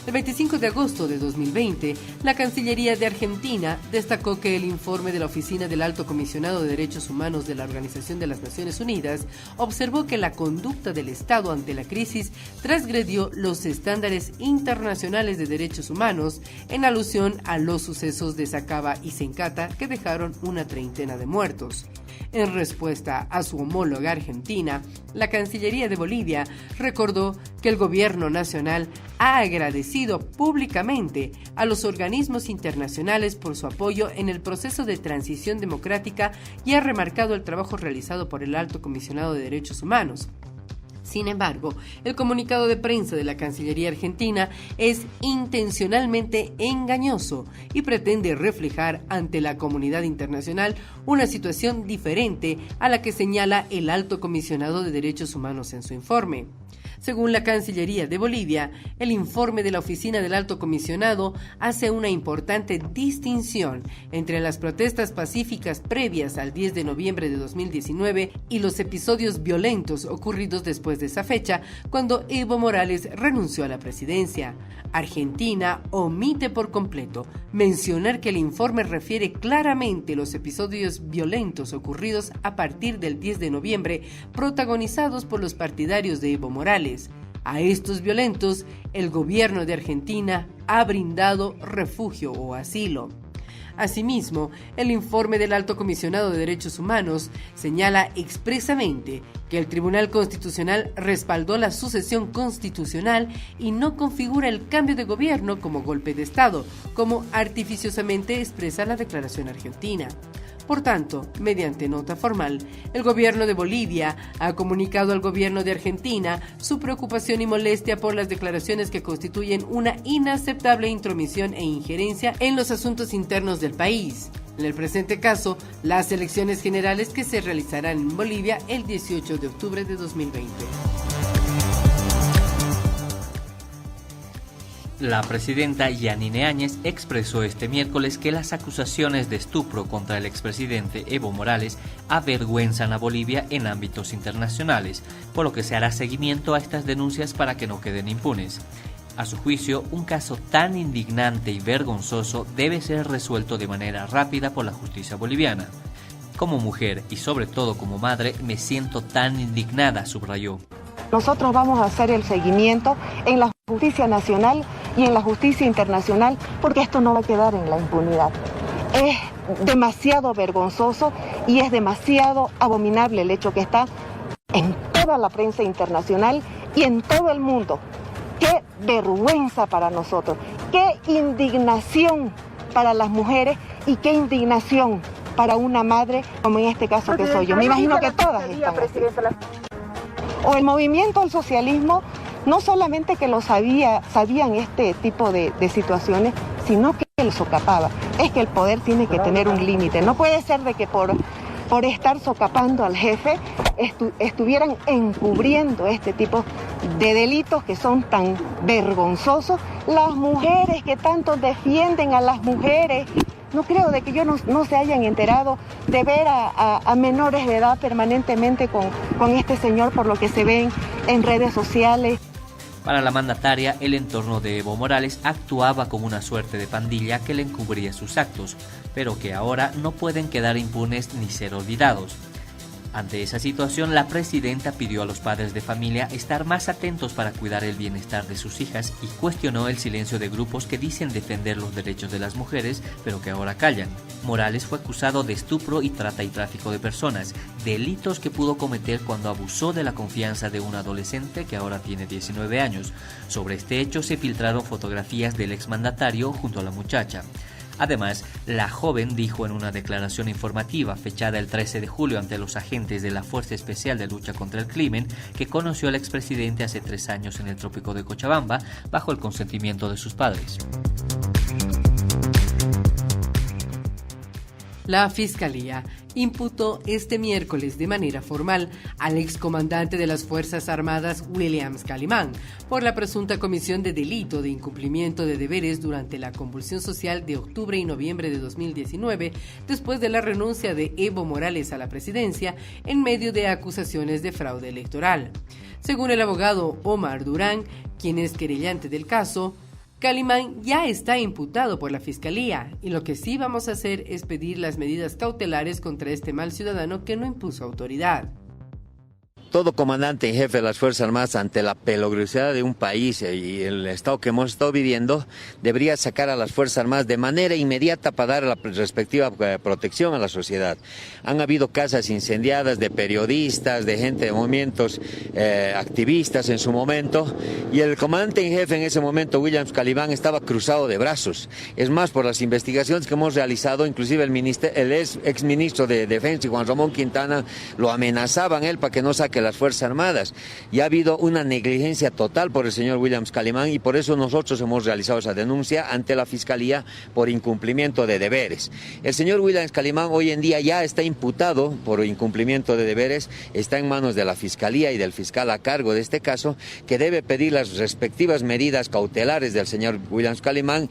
El 25 de agosto de 2020, la Cancillería de Argentina destacó que el informe de la Oficina del Alto Comisionado de Derechos Humanos de la Organización de las Naciones Unidas observó que la conducta del Estado ante la crisis transgredió los estándares internacionales de derechos humanos en alusión a los sucesos de Sacaba y Sencata que dejaron una treintena de muertos. En respuesta a su homóloga argentina, la Cancillería de Bolivia recordó que el gobierno nacional ha agradecido públicamente a los organismos internacionales por su apoyo en el proceso de transición democrática y ha remarcado el trabajo realizado por el Alto Comisionado de Derechos Humanos. Sin embargo, el comunicado de prensa de la Cancillería argentina es intencionalmente engañoso y pretende reflejar ante la comunidad internacional una situación diferente a la que señala el Alto Comisionado de Derechos Humanos en su informe. Según la Cancillería de Bolivia, el informe de la Oficina del Alto Comisionado hace una importante distinción entre las protestas pacíficas previas al 10 de noviembre de 2019 y los episodios violentos ocurridos después de esa fecha, cuando Evo Morales renunció a la presidencia. Argentina omite por completo mencionar que el informe refiere claramente los episodios violentos ocurridos a partir del 10 de noviembre, protagonizados por los partidarios de Evo Morales. A estos violentos, el gobierno de Argentina ha brindado refugio o asilo. Asimismo, el informe del Alto Comisionado de Derechos Humanos señala expresamente que el Tribunal Constitucional respaldó la sucesión constitucional y no configura el cambio de gobierno como golpe de Estado, como artificiosamente expresa la declaración argentina. Por tanto, mediante nota formal, el gobierno de Bolivia ha comunicado al gobierno de Argentina su preocupación y molestia por las declaraciones que constituyen una inaceptable intromisión e injerencia en los asuntos internos del país. En el presente caso, las elecciones generales que se realizarán en Bolivia el 18 de octubre de 2020. La presidenta Yanine Áñez expresó este miércoles que las acusaciones de estupro contra el expresidente Evo Morales avergüenzan a Bolivia en ámbitos internacionales, por lo que se hará seguimiento a estas denuncias para que no queden impunes. A su juicio, un caso tan indignante y vergonzoso debe ser resuelto de manera rápida por la justicia boliviana. Como mujer y sobre todo como madre, me siento tan indignada, subrayó. Nosotros vamos a hacer el seguimiento en la justicia nacional y en la justicia internacional, porque esto no va a quedar en la impunidad. Es demasiado vergonzoso y es demasiado abominable el hecho que está en toda la prensa internacional y en todo el mundo. ¡Qué vergüenza para nosotros! ¡Qué indignación para las mujeres y qué indignación para una madre, como en este caso que soy yo! Me imagino que todas están así. O el movimiento al socialismo, no solamente que lo sabían este tipo de situaciones, sino que lo socapaba. Es que el poder tiene que tener un límite. No puede ser de que por estar socapando al jefe estuvieran encubriendo este tipo de delitos que son tan vergonzosos. Las mujeres que tanto defienden a las mujeres, no creo de que ellos no se hayan enterado de ver a menores de edad permanentemente con este señor, por lo que se ven en redes sociales. Para la mandataria, el entorno de Evo Morales actuaba como una suerte de pandilla que le encubría sus actos, pero que ahora no pueden quedar impunes ni ser olvidados. Ante esa situación, la presidenta pidió a los padres de familia estar más atentos para cuidar el bienestar de sus hijas y cuestionó el silencio de grupos que dicen defender los derechos de las mujeres, pero que ahora callan. Morales fue acusado de estupro y trata y tráfico de personas, delitos que pudo cometer cuando abusó de la confianza de un adolescente que ahora tiene 19 años. Sobre este hecho se filtraron fotografías del exmandatario junto a la muchacha. Además, la joven dijo en una declaración informativa fechada el 13 de julio ante los agentes de la Fuerza Especial de Lucha contra el Crimen que conoció al expresidente hace 3 años en el trópico de Cochabamba bajo el consentimiento de sus padres. La Fiscalía imputó este miércoles de manera formal al excomandante de las Fuerzas Armadas Williams Calimán por la presunta comisión de delito de incumplimiento de deberes durante la convulsión social de octubre y noviembre de 2019, después de la renuncia de Evo Morales a la presidencia en medio de acusaciones de fraude electoral. Según el abogado Omar Durán, quien es querellante del caso, Calimán ya está imputado por la Fiscalía y lo que sí vamos a hacer es pedir las medidas cautelares contra este mal ciudadano que no impuso autoridad. Todo comandante en jefe de las Fuerzas Armadas, ante la peligrosidad de un país y el estado que hemos estado viviendo, debería sacar a las Fuerzas Armadas de manera inmediata para dar la respectiva protección a la sociedad. Han habido casas incendiadas de periodistas, de gente de movimientos activistas en su momento, y el comandante en jefe en ese momento, Williams Calimán, estaba cruzado de brazos. Es más, por las investigaciones que hemos realizado, inclusive el exministro de Defensa, Juan Ramón Quintana, lo amenazaban él para que no saque las Fuerzas Armadas, y ha habido una negligencia total por el señor Williams Calimán, y por eso nosotros hemos realizado esa denuncia ante la Fiscalía por incumplimiento de deberes. El señor Williams Calimán hoy en día ya está imputado por incumplimiento de deberes, está en manos de la Fiscalía y del fiscal a cargo de este caso, que debe pedir las respectivas medidas cautelares del señor Williams Calimán.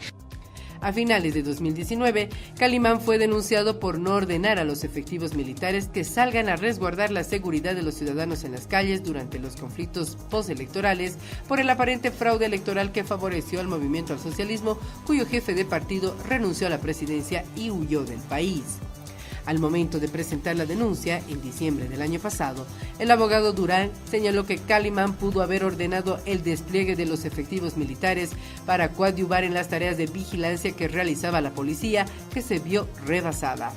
A finales de 2019, Calimán fue denunciado por no ordenar a los efectivos militares que salgan a resguardar la seguridad de los ciudadanos en las calles durante los conflictos postelectorales por el aparente fraude electoral que favoreció al movimiento al socialismo, cuyo jefe de partido renunció a la presidencia y huyó del país. Al momento de presentar la denuncia, en diciembre del año pasado, el abogado Durán señaló que Calimán pudo haber ordenado el despliegue de los efectivos militares para coadyuvar en las tareas de vigilancia que realizaba la policía, que se vio rebasada.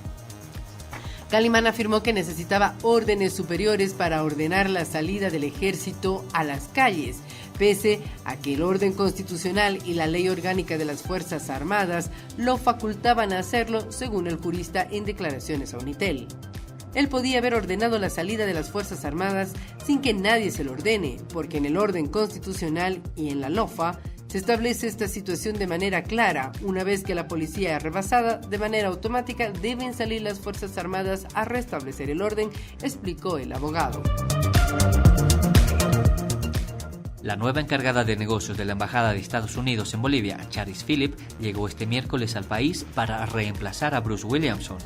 Calimán afirmó que necesitaba órdenes superiores para ordenar la salida del ejército a las calles, pese a que el orden constitucional y la ley orgánica de las Fuerzas Armadas lo facultaban a hacerlo, según el jurista en declaraciones a Unitel. Él podía haber ordenado la salida de las Fuerzas Armadas sin que nadie se lo ordene, porque en el orden constitucional y en la LOFA se establece esta situación de manera clara. Una vez que la policía es rebasada, de manera automática deben salir las Fuerzas Armadas a restablecer el orden, explicó el abogado. La nueva encargada de negocios de la Embajada de Estados Unidos en Bolivia, Charis Phillip, llegó este miércoles al país para reemplazar a Bruce Williamson.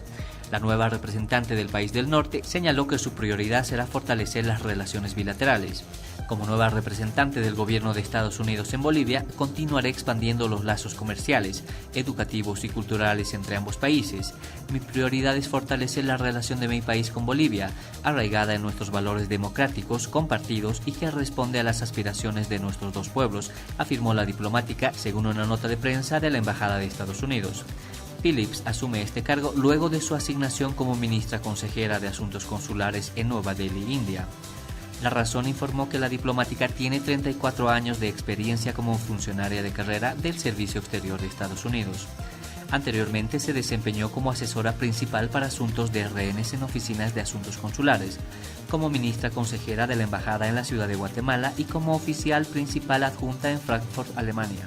La nueva representante del país del norte señaló que su prioridad será fortalecer las relaciones bilaterales. Como nueva representante del gobierno de Estados Unidos en Bolivia, continuaré expandiendo los lazos comerciales, educativos y culturales entre ambos países. Mi prioridad es fortalecer la relación de mi país con Bolivia, arraigada en nuestros valores democráticos, compartidos y que responde a las aspiraciones de nuestros dos pueblos, afirmó la diplomática, según una nota de prensa de la Embajada de Estados Unidos. Phillips asume este cargo luego de su asignación como ministra consejera de Asuntos Consulares en Nueva Delhi, India. La Razón informó que la diplomática tiene 34 años de experiencia como funcionaria de carrera del Servicio Exterior de Estados Unidos. Anteriormente se desempeñó como asesora principal para asuntos de rehenes en oficinas de asuntos consulares, como ministra consejera de la Embajada en la ciudad de Guatemala y como oficial principal adjunta en Frankfurt, Alemania.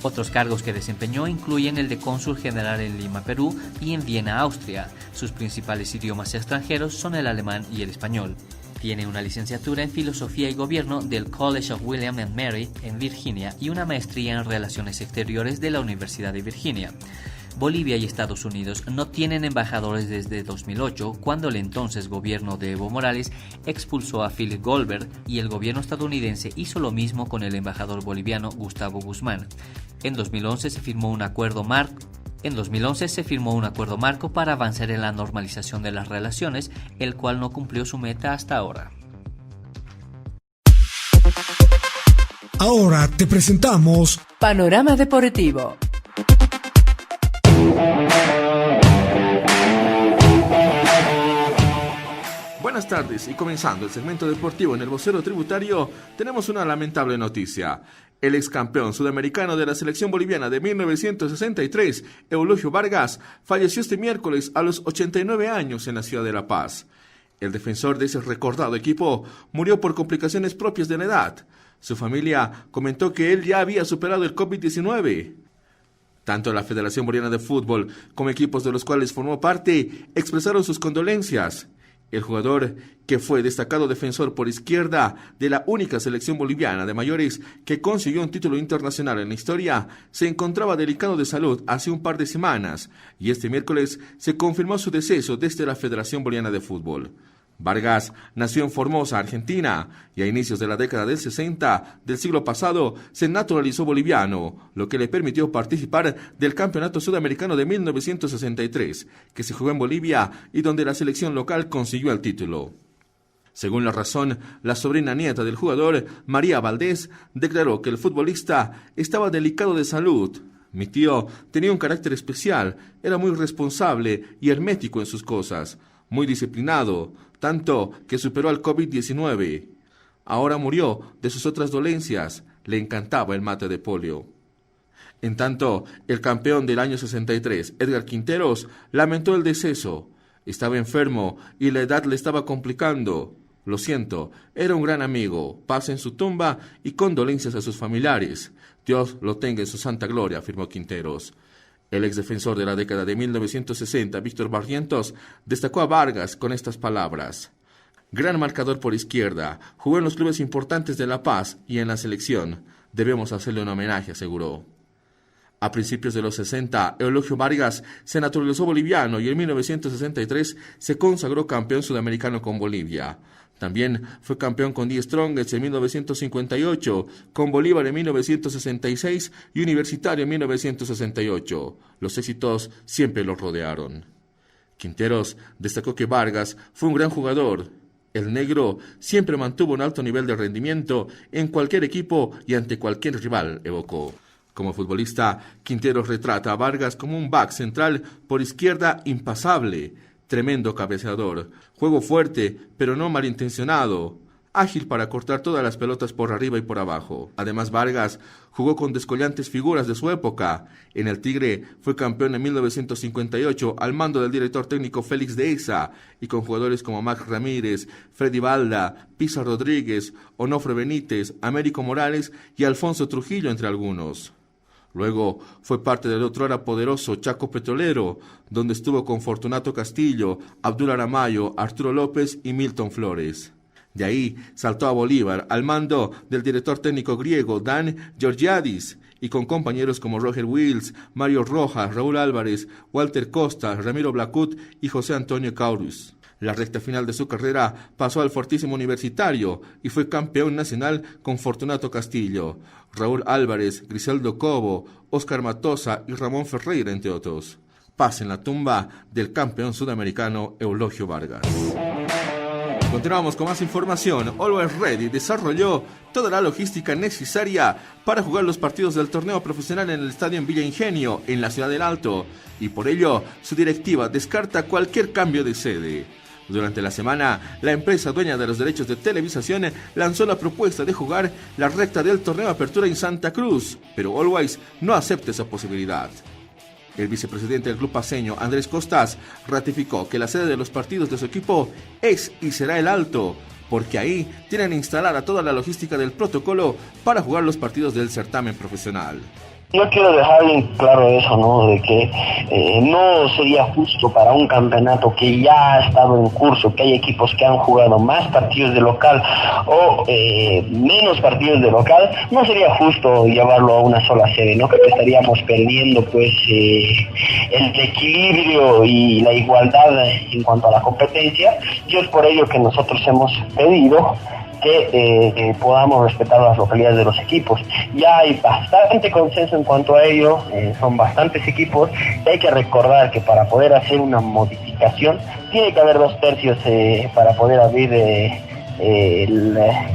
Otros cargos que desempeñó incluyen el de cónsul general en Lima, Perú, y en Viena, Austria. Sus principales idiomas extranjeros son el alemán y el español. Tiene una licenciatura en Filosofía y Gobierno del College of William and Mary en Virginia y una maestría en Relaciones Exteriores de la Universidad de Virginia. Bolivia y Estados Unidos no tienen embajadores desde 2008, cuando el entonces gobierno de Evo Morales expulsó a Philip Goldberg, y el gobierno estadounidense hizo lo mismo con el embajador boliviano Gustavo Guzmán. En 2011 se firmó un acuerdo marco para avanzar en la normalización de las relaciones, el cual no cumplió su meta hasta ahora. Ahora te presentamos Panorama Deportivo. Buenas tardes, y comenzando el segmento deportivo en el vocero tributario, tenemos una lamentable noticia. El ex campeón sudamericano de la selección boliviana de 1963, Eulogio Vargas, falleció este miércoles a los 89 años en la ciudad de La Paz. El defensor de ese recordado equipo murió por complicaciones propias de la edad. Su familia comentó que él ya había superado el COVID-19. Tanto la Federación Boliviana de Fútbol como equipos de los cuales formó parte expresaron sus condolencias. El jugador, que fue destacado defensor por izquierda de la única selección boliviana de mayores que consiguió un título internacional en la historia, se encontraba delicado de salud hace un par de semanas, y este miércoles se confirmó su deceso desde la Federación Boliviana de Fútbol. Vargas nació en Formosa, Argentina, y a inicios de la década del 60 del siglo pasado se naturalizó boliviano, lo que le permitió participar del Campeonato Sudamericano de 1963, que se jugó en Bolivia y donde la selección local consiguió el título. Según La Razón, la sobrina nieta del jugador, María Valdés, declaró que el futbolista estaba delicado de salud. Mi tío tenía un carácter especial, era muy responsable y hermético en sus cosas, muy disciplinado, tanto que superó al COVID-19. Ahora murió de sus otras dolencias, le encantaba el mate de polio. En tanto, el campeón del año 63, Edgar Quinteros, lamentó el deceso. Estaba enfermo y la edad le estaba complicando. Lo siento, era un gran amigo, paz en su tumba y condolencias a sus familiares. Dios lo tenga en su santa gloria, afirmó Quinteros. El exdefensor de la década de 1960, Víctor Barrientos, destacó a Vargas con estas palabras. Gran marcador por izquierda, jugó en los clubes importantes de La Paz y en la selección. Debemos hacerle un homenaje, aseguró. A principios de los 60, Eulogio Vargas se naturalizó boliviano y en 1963 se consagró campeón sudamericano con Bolivia. También fue campeón con Die Strongets en 1958, con Bolívar en 1966 y Universitario en 1968. Los éxitos siempre lo rodearon. Quinteros destacó que Vargas fue un gran jugador. El negro siempre mantuvo un alto nivel de rendimiento en cualquier equipo y ante cualquier rival, evocó. Como futbolista, Quinteros retrata a Vargas como un back central por izquierda impasable, tremendo cabeceador, juego fuerte pero no malintencionado, ágil para cortar todas las pelotas por arriba y por abajo. Además, Vargas jugó con descollantes figuras de su época. En el Tigre fue campeón en 1958 al mando del director técnico Félix Dehesa y con jugadores como Max Ramírez, Freddy Balda, Pizza Rodríguez, Onofre Benítez, Américo Morales y Alfonso Trujillo, entre algunos. Luego fue parte del otrora poderoso Chaco Petrolero, donde estuvo con Fortunato Castillo, Abdul Aramayo, Arturo López y Milton Flores. De ahí saltó a Bolívar al mando del director técnico griego Dan Georgiadis y con compañeros como Roger Wills, Mario Rojas, Raúl Álvarez, Walter Costa, Ramiro Blacut y José Antonio Caurus. La recta final de su carrera pasó al fortísimo Universitario y fue campeón nacional con Fortunato Castillo, Raúl Álvarez, Griseldo Cobo, Óscar Matosa y Ramón Ferreira, entre otros. Paz en la tumba del campeón sudamericano Eulogio Vargas. Continuamos con más información. Always Ready desarrolló toda la logística necesaria para jugar los partidos del torneo profesional en el estadio en Villa Ingenio, en la ciudad del Alto, y por ello su directiva descarta cualquier cambio de sede. Durante la semana, la empresa dueña de los derechos de televisación lanzó la propuesta de jugar la recta del torneo Apertura en Santa Cruz, pero Always no acepta esa posibilidad. El vicepresidente del club paceño, Andrés Costas, ratificó que la sede de los partidos de su equipo es y será el Alto, porque ahí tienen instalada toda la logística del protocolo para jugar los partidos del certamen profesional. Yo quiero dejar bien claro eso, ¿no? De que no sería justo para un campeonato que ya ha estado en curso, que hay equipos que han jugado más partidos de local o menos partidos de local, no sería justo llevarlo a una sola sede, ¿no? Creo que estaríamos perdiendo pues el equilibrio y la igualdad en cuanto a la competencia, y es por ello que nosotros hemos pedido que podamos respetar las localidades de los equipos. Ya hay bastante consenso en cuanto a ello, son bastantes equipos, y hay que recordar que para poder hacer una modificación tiene que haber 2/3 para poder abrir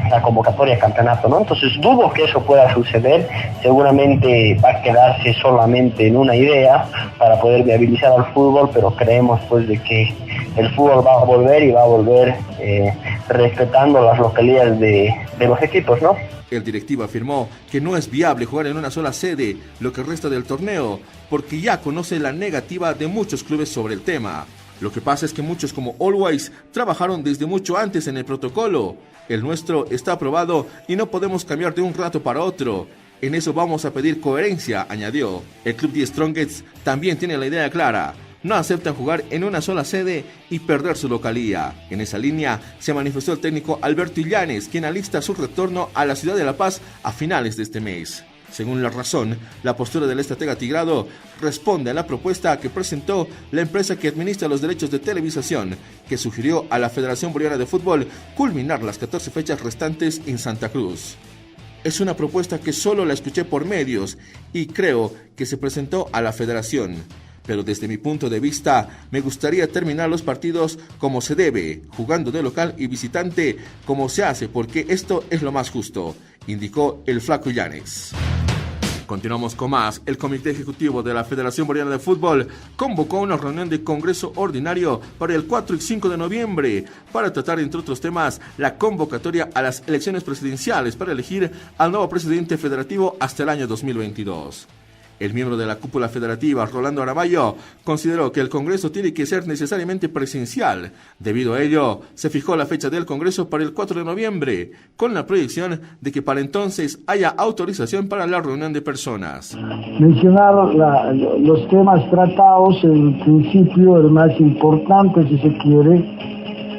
la convocatoria de campeonato, ¿no? Entonces dudo que eso pueda suceder, seguramente va a quedarse solamente en una idea para poder viabilizar al fútbol, pero creemos pues de que el fútbol va a volver y va a volver respetando las localidades de los equipos, ¿no? El directivo afirmó que no es viable jugar en una sola sede lo que resta del torneo, porque ya conoce la negativa de muchos clubes sobre el tema. Lo que pasa es que muchos como Always trabajaron desde mucho antes en el protocolo. El nuestro está aprobado y no podemos cambiar de un rato para otro. En eso vamos a pedir coherencia, añadió. El club Die Strongets también tiene la idea clara. No aceptan jugar en una sola sede y perder su localía. En esa línea se manifestó el técnico Alberto Illanes, quien alista su retorno a la ciudad de La Paz a finales de este mes. Según La Razón, la postura del estratega tigrado responde a la propuesta que presentó la empresa que administra los derechos de televisación, que sugirió a la Federación Boliviana de Fútbol culminar las 14 fechas restantes en Santa Cruz. Es una propuesta que solo la escuché por medios y creo que se presentó a la Federación. Pero desde mi punto de vista, me gustaría terminar los partidos como se debe, jugando de local y visitante como se hace, porque esto es lo más justo, indicó el Flaco Illanes. Continuamos con más. El Comité Ejecutivo de la Federación Boliviana de Fútbol convocó una reunión de Congreso Ordinario para el 4 y 5 de noviembre para tratar, entre otros temas, la convocatoria a las elecciones presidenciales para elegir al nuevo presidente federativo hasta el año 2022. El miembro de la cúpula federativa, Rolando Aramayo, consideró que el Congreso tiene que ser necesariamente presencial. Debido a ello, se fijó la fecha del Congreso para el 4 de noviembre, con la proyección de que para entonces haya autorización para la reunión de personas. Mencionar los temas tratados, en principio el más importante, si se quiere,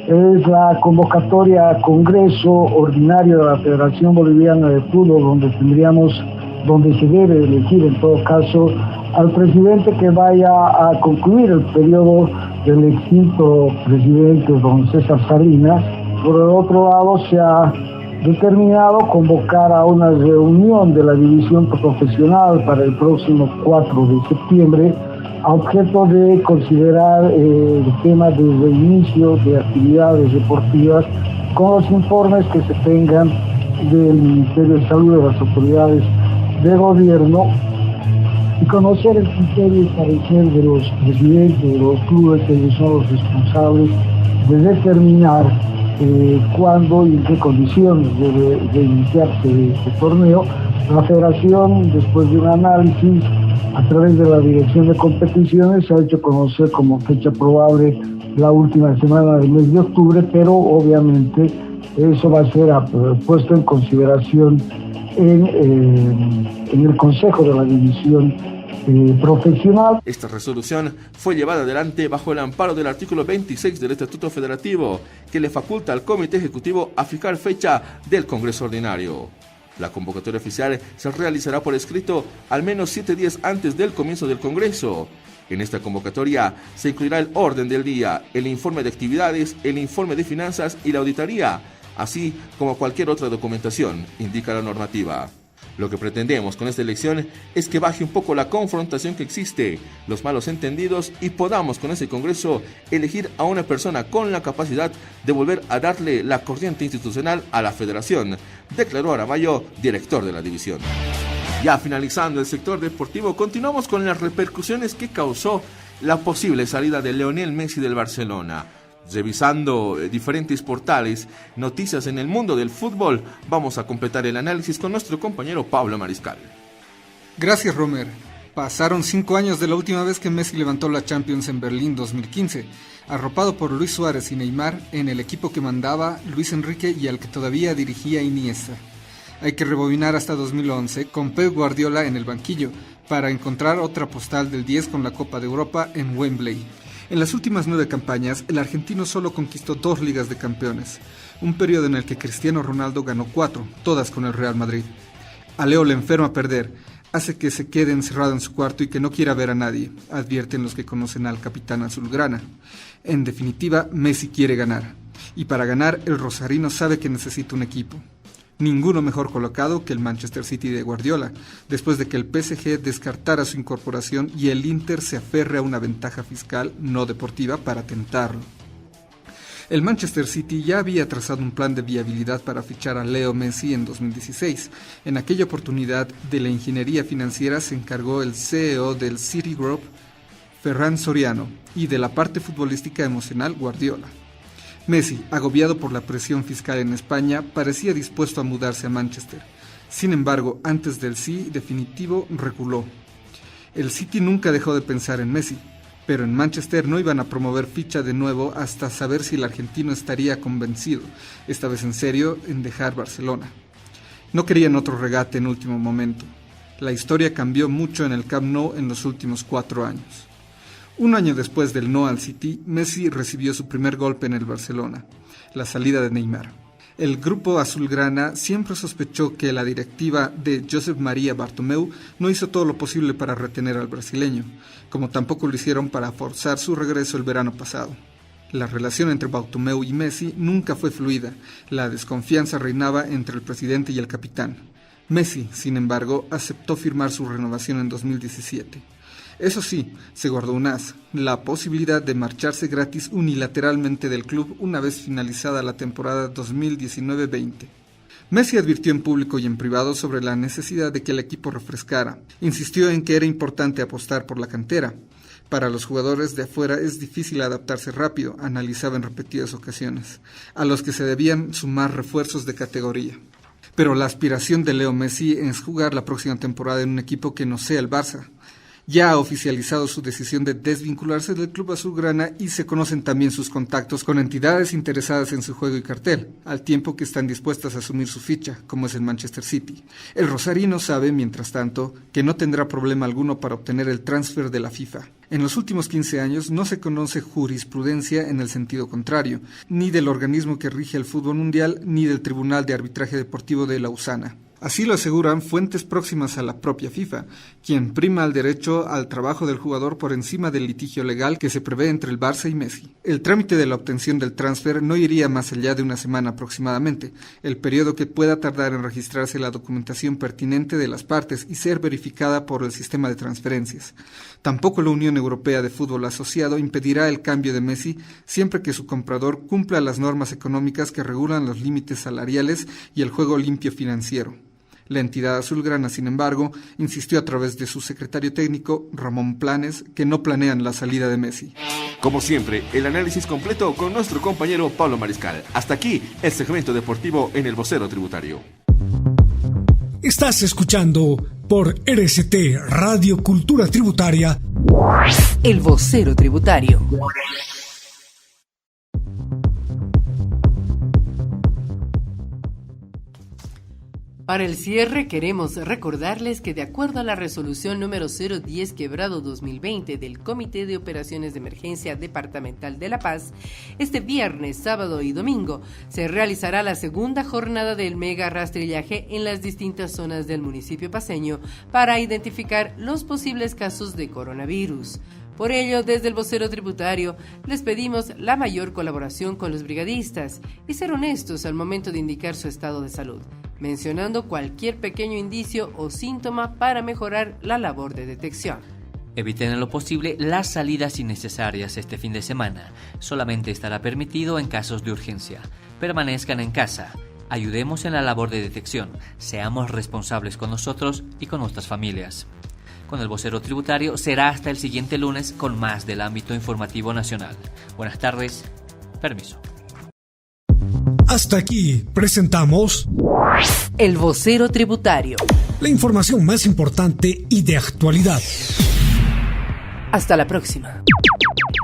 es la convocatoria a Congreso Ordinario de la Federación Boliviana de Fútbol, donde se debe elegir en todo caso al presidente que vaya a concluir el periodo del extinto presidente don César Salinas. Por el otro lado, se ha determinado convocar a una reunión de la división profesional para el próximo 4 de septiembre a objeto de considerar el tema de reinicio de actividades deportivas con los informes que se tengan del Ministerio de Salud, de las autoridades de gobierno, y conocer el criterio y parecer de los presidentes de los clubes, que ellos son los responsables de determinar cuándo y en qué condiciones debe iniciarse este torneo. La federación, después de un análisis a través de la dirección de competiciones, ha hecho conocer como fecha probable la última semana del mes de octubre, pero obviamente eso va a ser puesto en consideración en el Consejo de la División Profesional. Esta resolución fue llevada adelante bajo el amparo del artículo 26 del Estatuto Federativo, que le faculta al Comité Ejecutivo a fijar fecha del Congreso Ordinario. La convocatoria oficial se realizará por escrito al menos 7 días antes del comienzo del Congreso. En esta convocatoria se incluirá el orden del día, el informe de actividades, el informe de finanzas y la auditoría, así como cualquier otra documentación, indica la normativa. Lo que pretendemos con esta elección es que baje un poco la confrontación que existe, los malos entendidos, y podamos con ese Congreso elegir a una persona con la capacidad de volver a darle la corriente institucional a la Federación, declaró Aramayo, director de la división. Ya finalizando el sector deportivo, continuamos con las repercusiones que causó la posible salida de Lionel Messi del Barcelona. Revisando diferentes portales, noticias en el mundo del fútbol, vamos a completar el análisis con nuestro compañero Pablo Mariscal. Gracias, Romer. Pasaron 5 años de la última vez que Messi levantó la Champions en Berlín 2015, arropado por Luis Suárez y Neymar en el equipo que mandaba Luis Enrique y al que todavía dirigía Iniesta. Hay que rebobinar hasta 2011 con Pep Guardiola en el banquillo para encontrar otra postal del 10 con la Copa de Europa en Wembley. En las últimas 9 campañas, el argentino solo conquistó 2 Ligas de Campeones, un periodo en el que Cristiano Ronaldo ganó 4, todas con el Real Madrid. A Leo le enferma perder, hace que se quede encerrado en su cuarto y que no quiera ver a nadie, advierten los que conocen al capitán azulgrana. En definitiva, Messi quiere ganar, y para ganar el rosarino sabe que necesita un equipo. Ninguno mejor colocado que el Manchester City de Guardiola, después de que el PSG descartara su incorporación y el Inter se aferre a una ventaja fiscal no deportiva para tentarlo. El Manchester City ya había trazado un plan de viabilidad para fichar a Leo Messi en 2016. En aquella oportunidad de la ingeniería financiera se encargó el CEO del Citigroup, Ferran Soriano, y de la parte futbolística emocional Guardiola. Messi, agobiado por la presión fiscal en España, parecía dispuesto a mudarse a Manchester. Sin embargo, antes del sí definitivo, reculó. El City nunca dejó de pensar en Messi, pero en Manchester no iban a promover ficha de nuevo hasta saber si el argentino estaría convencido, esta vez en serio, en dejar Barcelona. No querían otro regate en último momento. La historia cambió mucho en el Camp Nou en los últimos 4 años. Un año después del no al City, Messi recibió su primer golpe en el Barcelona, la salida de Neymar. El grupo azulgrana siempre sospechó que la directiva de Josep Maria Bartomeu no hizo todo lo posible para retener al brasileño, como tampoco lo hicieron para forzar su regreso el verano pasado. La relación entre Bartomeu y Messi nunca fue fluida, la desconfianza reinaba entre el presidente y el capitán. Messi, sin embargo, aceptó firmar su renovación en 2017. Eso sí, se guardó un as, la posibilidad de marcharse gratis unilateralmente del club una vez finalizada la temporada 2019-20. Messi advirtió en público y en privado sobre la necesidad de que el equipo refrescara. Insistió en que era importante apostar por la cantera. Para los jugadores de afuera es difícil adaptarse rápido, analizaba en repetidas ocasiones, a los que se debían sumar refuerzos de categoría. Pero la aspiración de Leo Messi es jugar la próxima temporada en un equipo que no sea el Barça. Ya ha oficializado su decisión de desvincularse del club azulgrana y se conocen también sus contactos con entidades interesadas en su juego y cartel, al tiempo que están dispuestas a asumir su ficha, como es el Manchester City. El rosarino sabe, mientras tanto, que no tendrá problema alguno para obtener el transfer de la FIFA. En los últimos 15 años no se conoce jurisprudencia en el sentido contrario, ni del organismo que rige el fútbol mundial, ni del Tribunal de Arbitraje Deportivo de Lausana. Así lo aseguran fuentes próximas a la propia FIFA, quien prima el derecho al trabajo del jugador por encima del litigio legal que se prevé entre el Barça y Messi. El trámite de la obtención del transfer no iría más allá de una semana aproximadamente, el periodo que pueda tardar en registrarse la documentación pertinente de las partes y ser verificada por el sistema de transferencias. Tampoco la Unión Europea de Fútbol Asociado impedirá el cambio de Messi siempre que su comprador cumpla las normas económicas que regulan los límites salariales y el juego limpio financiero. La entidad azulgrana, sin embargo, insistió a través de su secretario técnico, Ramón Planes, que no planean la salida de Messi. Como siempre, el análisis completo con nuestro compañero Pablo Mariscal. Hasta aquí el segmento deportivo en el Vocero Tributario. Estás escuchando por RCT Radio Cultura Tributaria El Vocero Tributario. Para el cierre queremos recordarles que de acuerdo a la resolución número 010/2020 del Comité de Operaciones de Emergencia Departamental de La Paz, este viernes, sábado y domingo se realizará la segunda jornada del mega rastrillaje en las distintas zonas del municipio paceño para identificar los posibles casos de coronavirus. Por ello, desde el Vocero Tributario, les pedimos la mayor colaboración con los brigadistas y ser honestos al momento de indicar su estado de salud, mencionando cualquier pequeño indicio o síntoma para mejorar la labor de detección. Eviten en lo posible las salidas innecesarias este fin de semana. Solamente estará permitido en casos de urgencia. Permanezcan en casa. Ayudemos en la labor de detección. Seamos responsables con nosotros y con nuestras familias. Con el Vocero Tributario será hasta el siguiente lunes con más del ámbito informativo nacional. Buenas tardes. Permiso. Hasta aquí presentamos El Vocero Tributario. La información más importante y de actualidad. Hasta la próxima.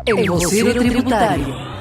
El Vocero Tributario.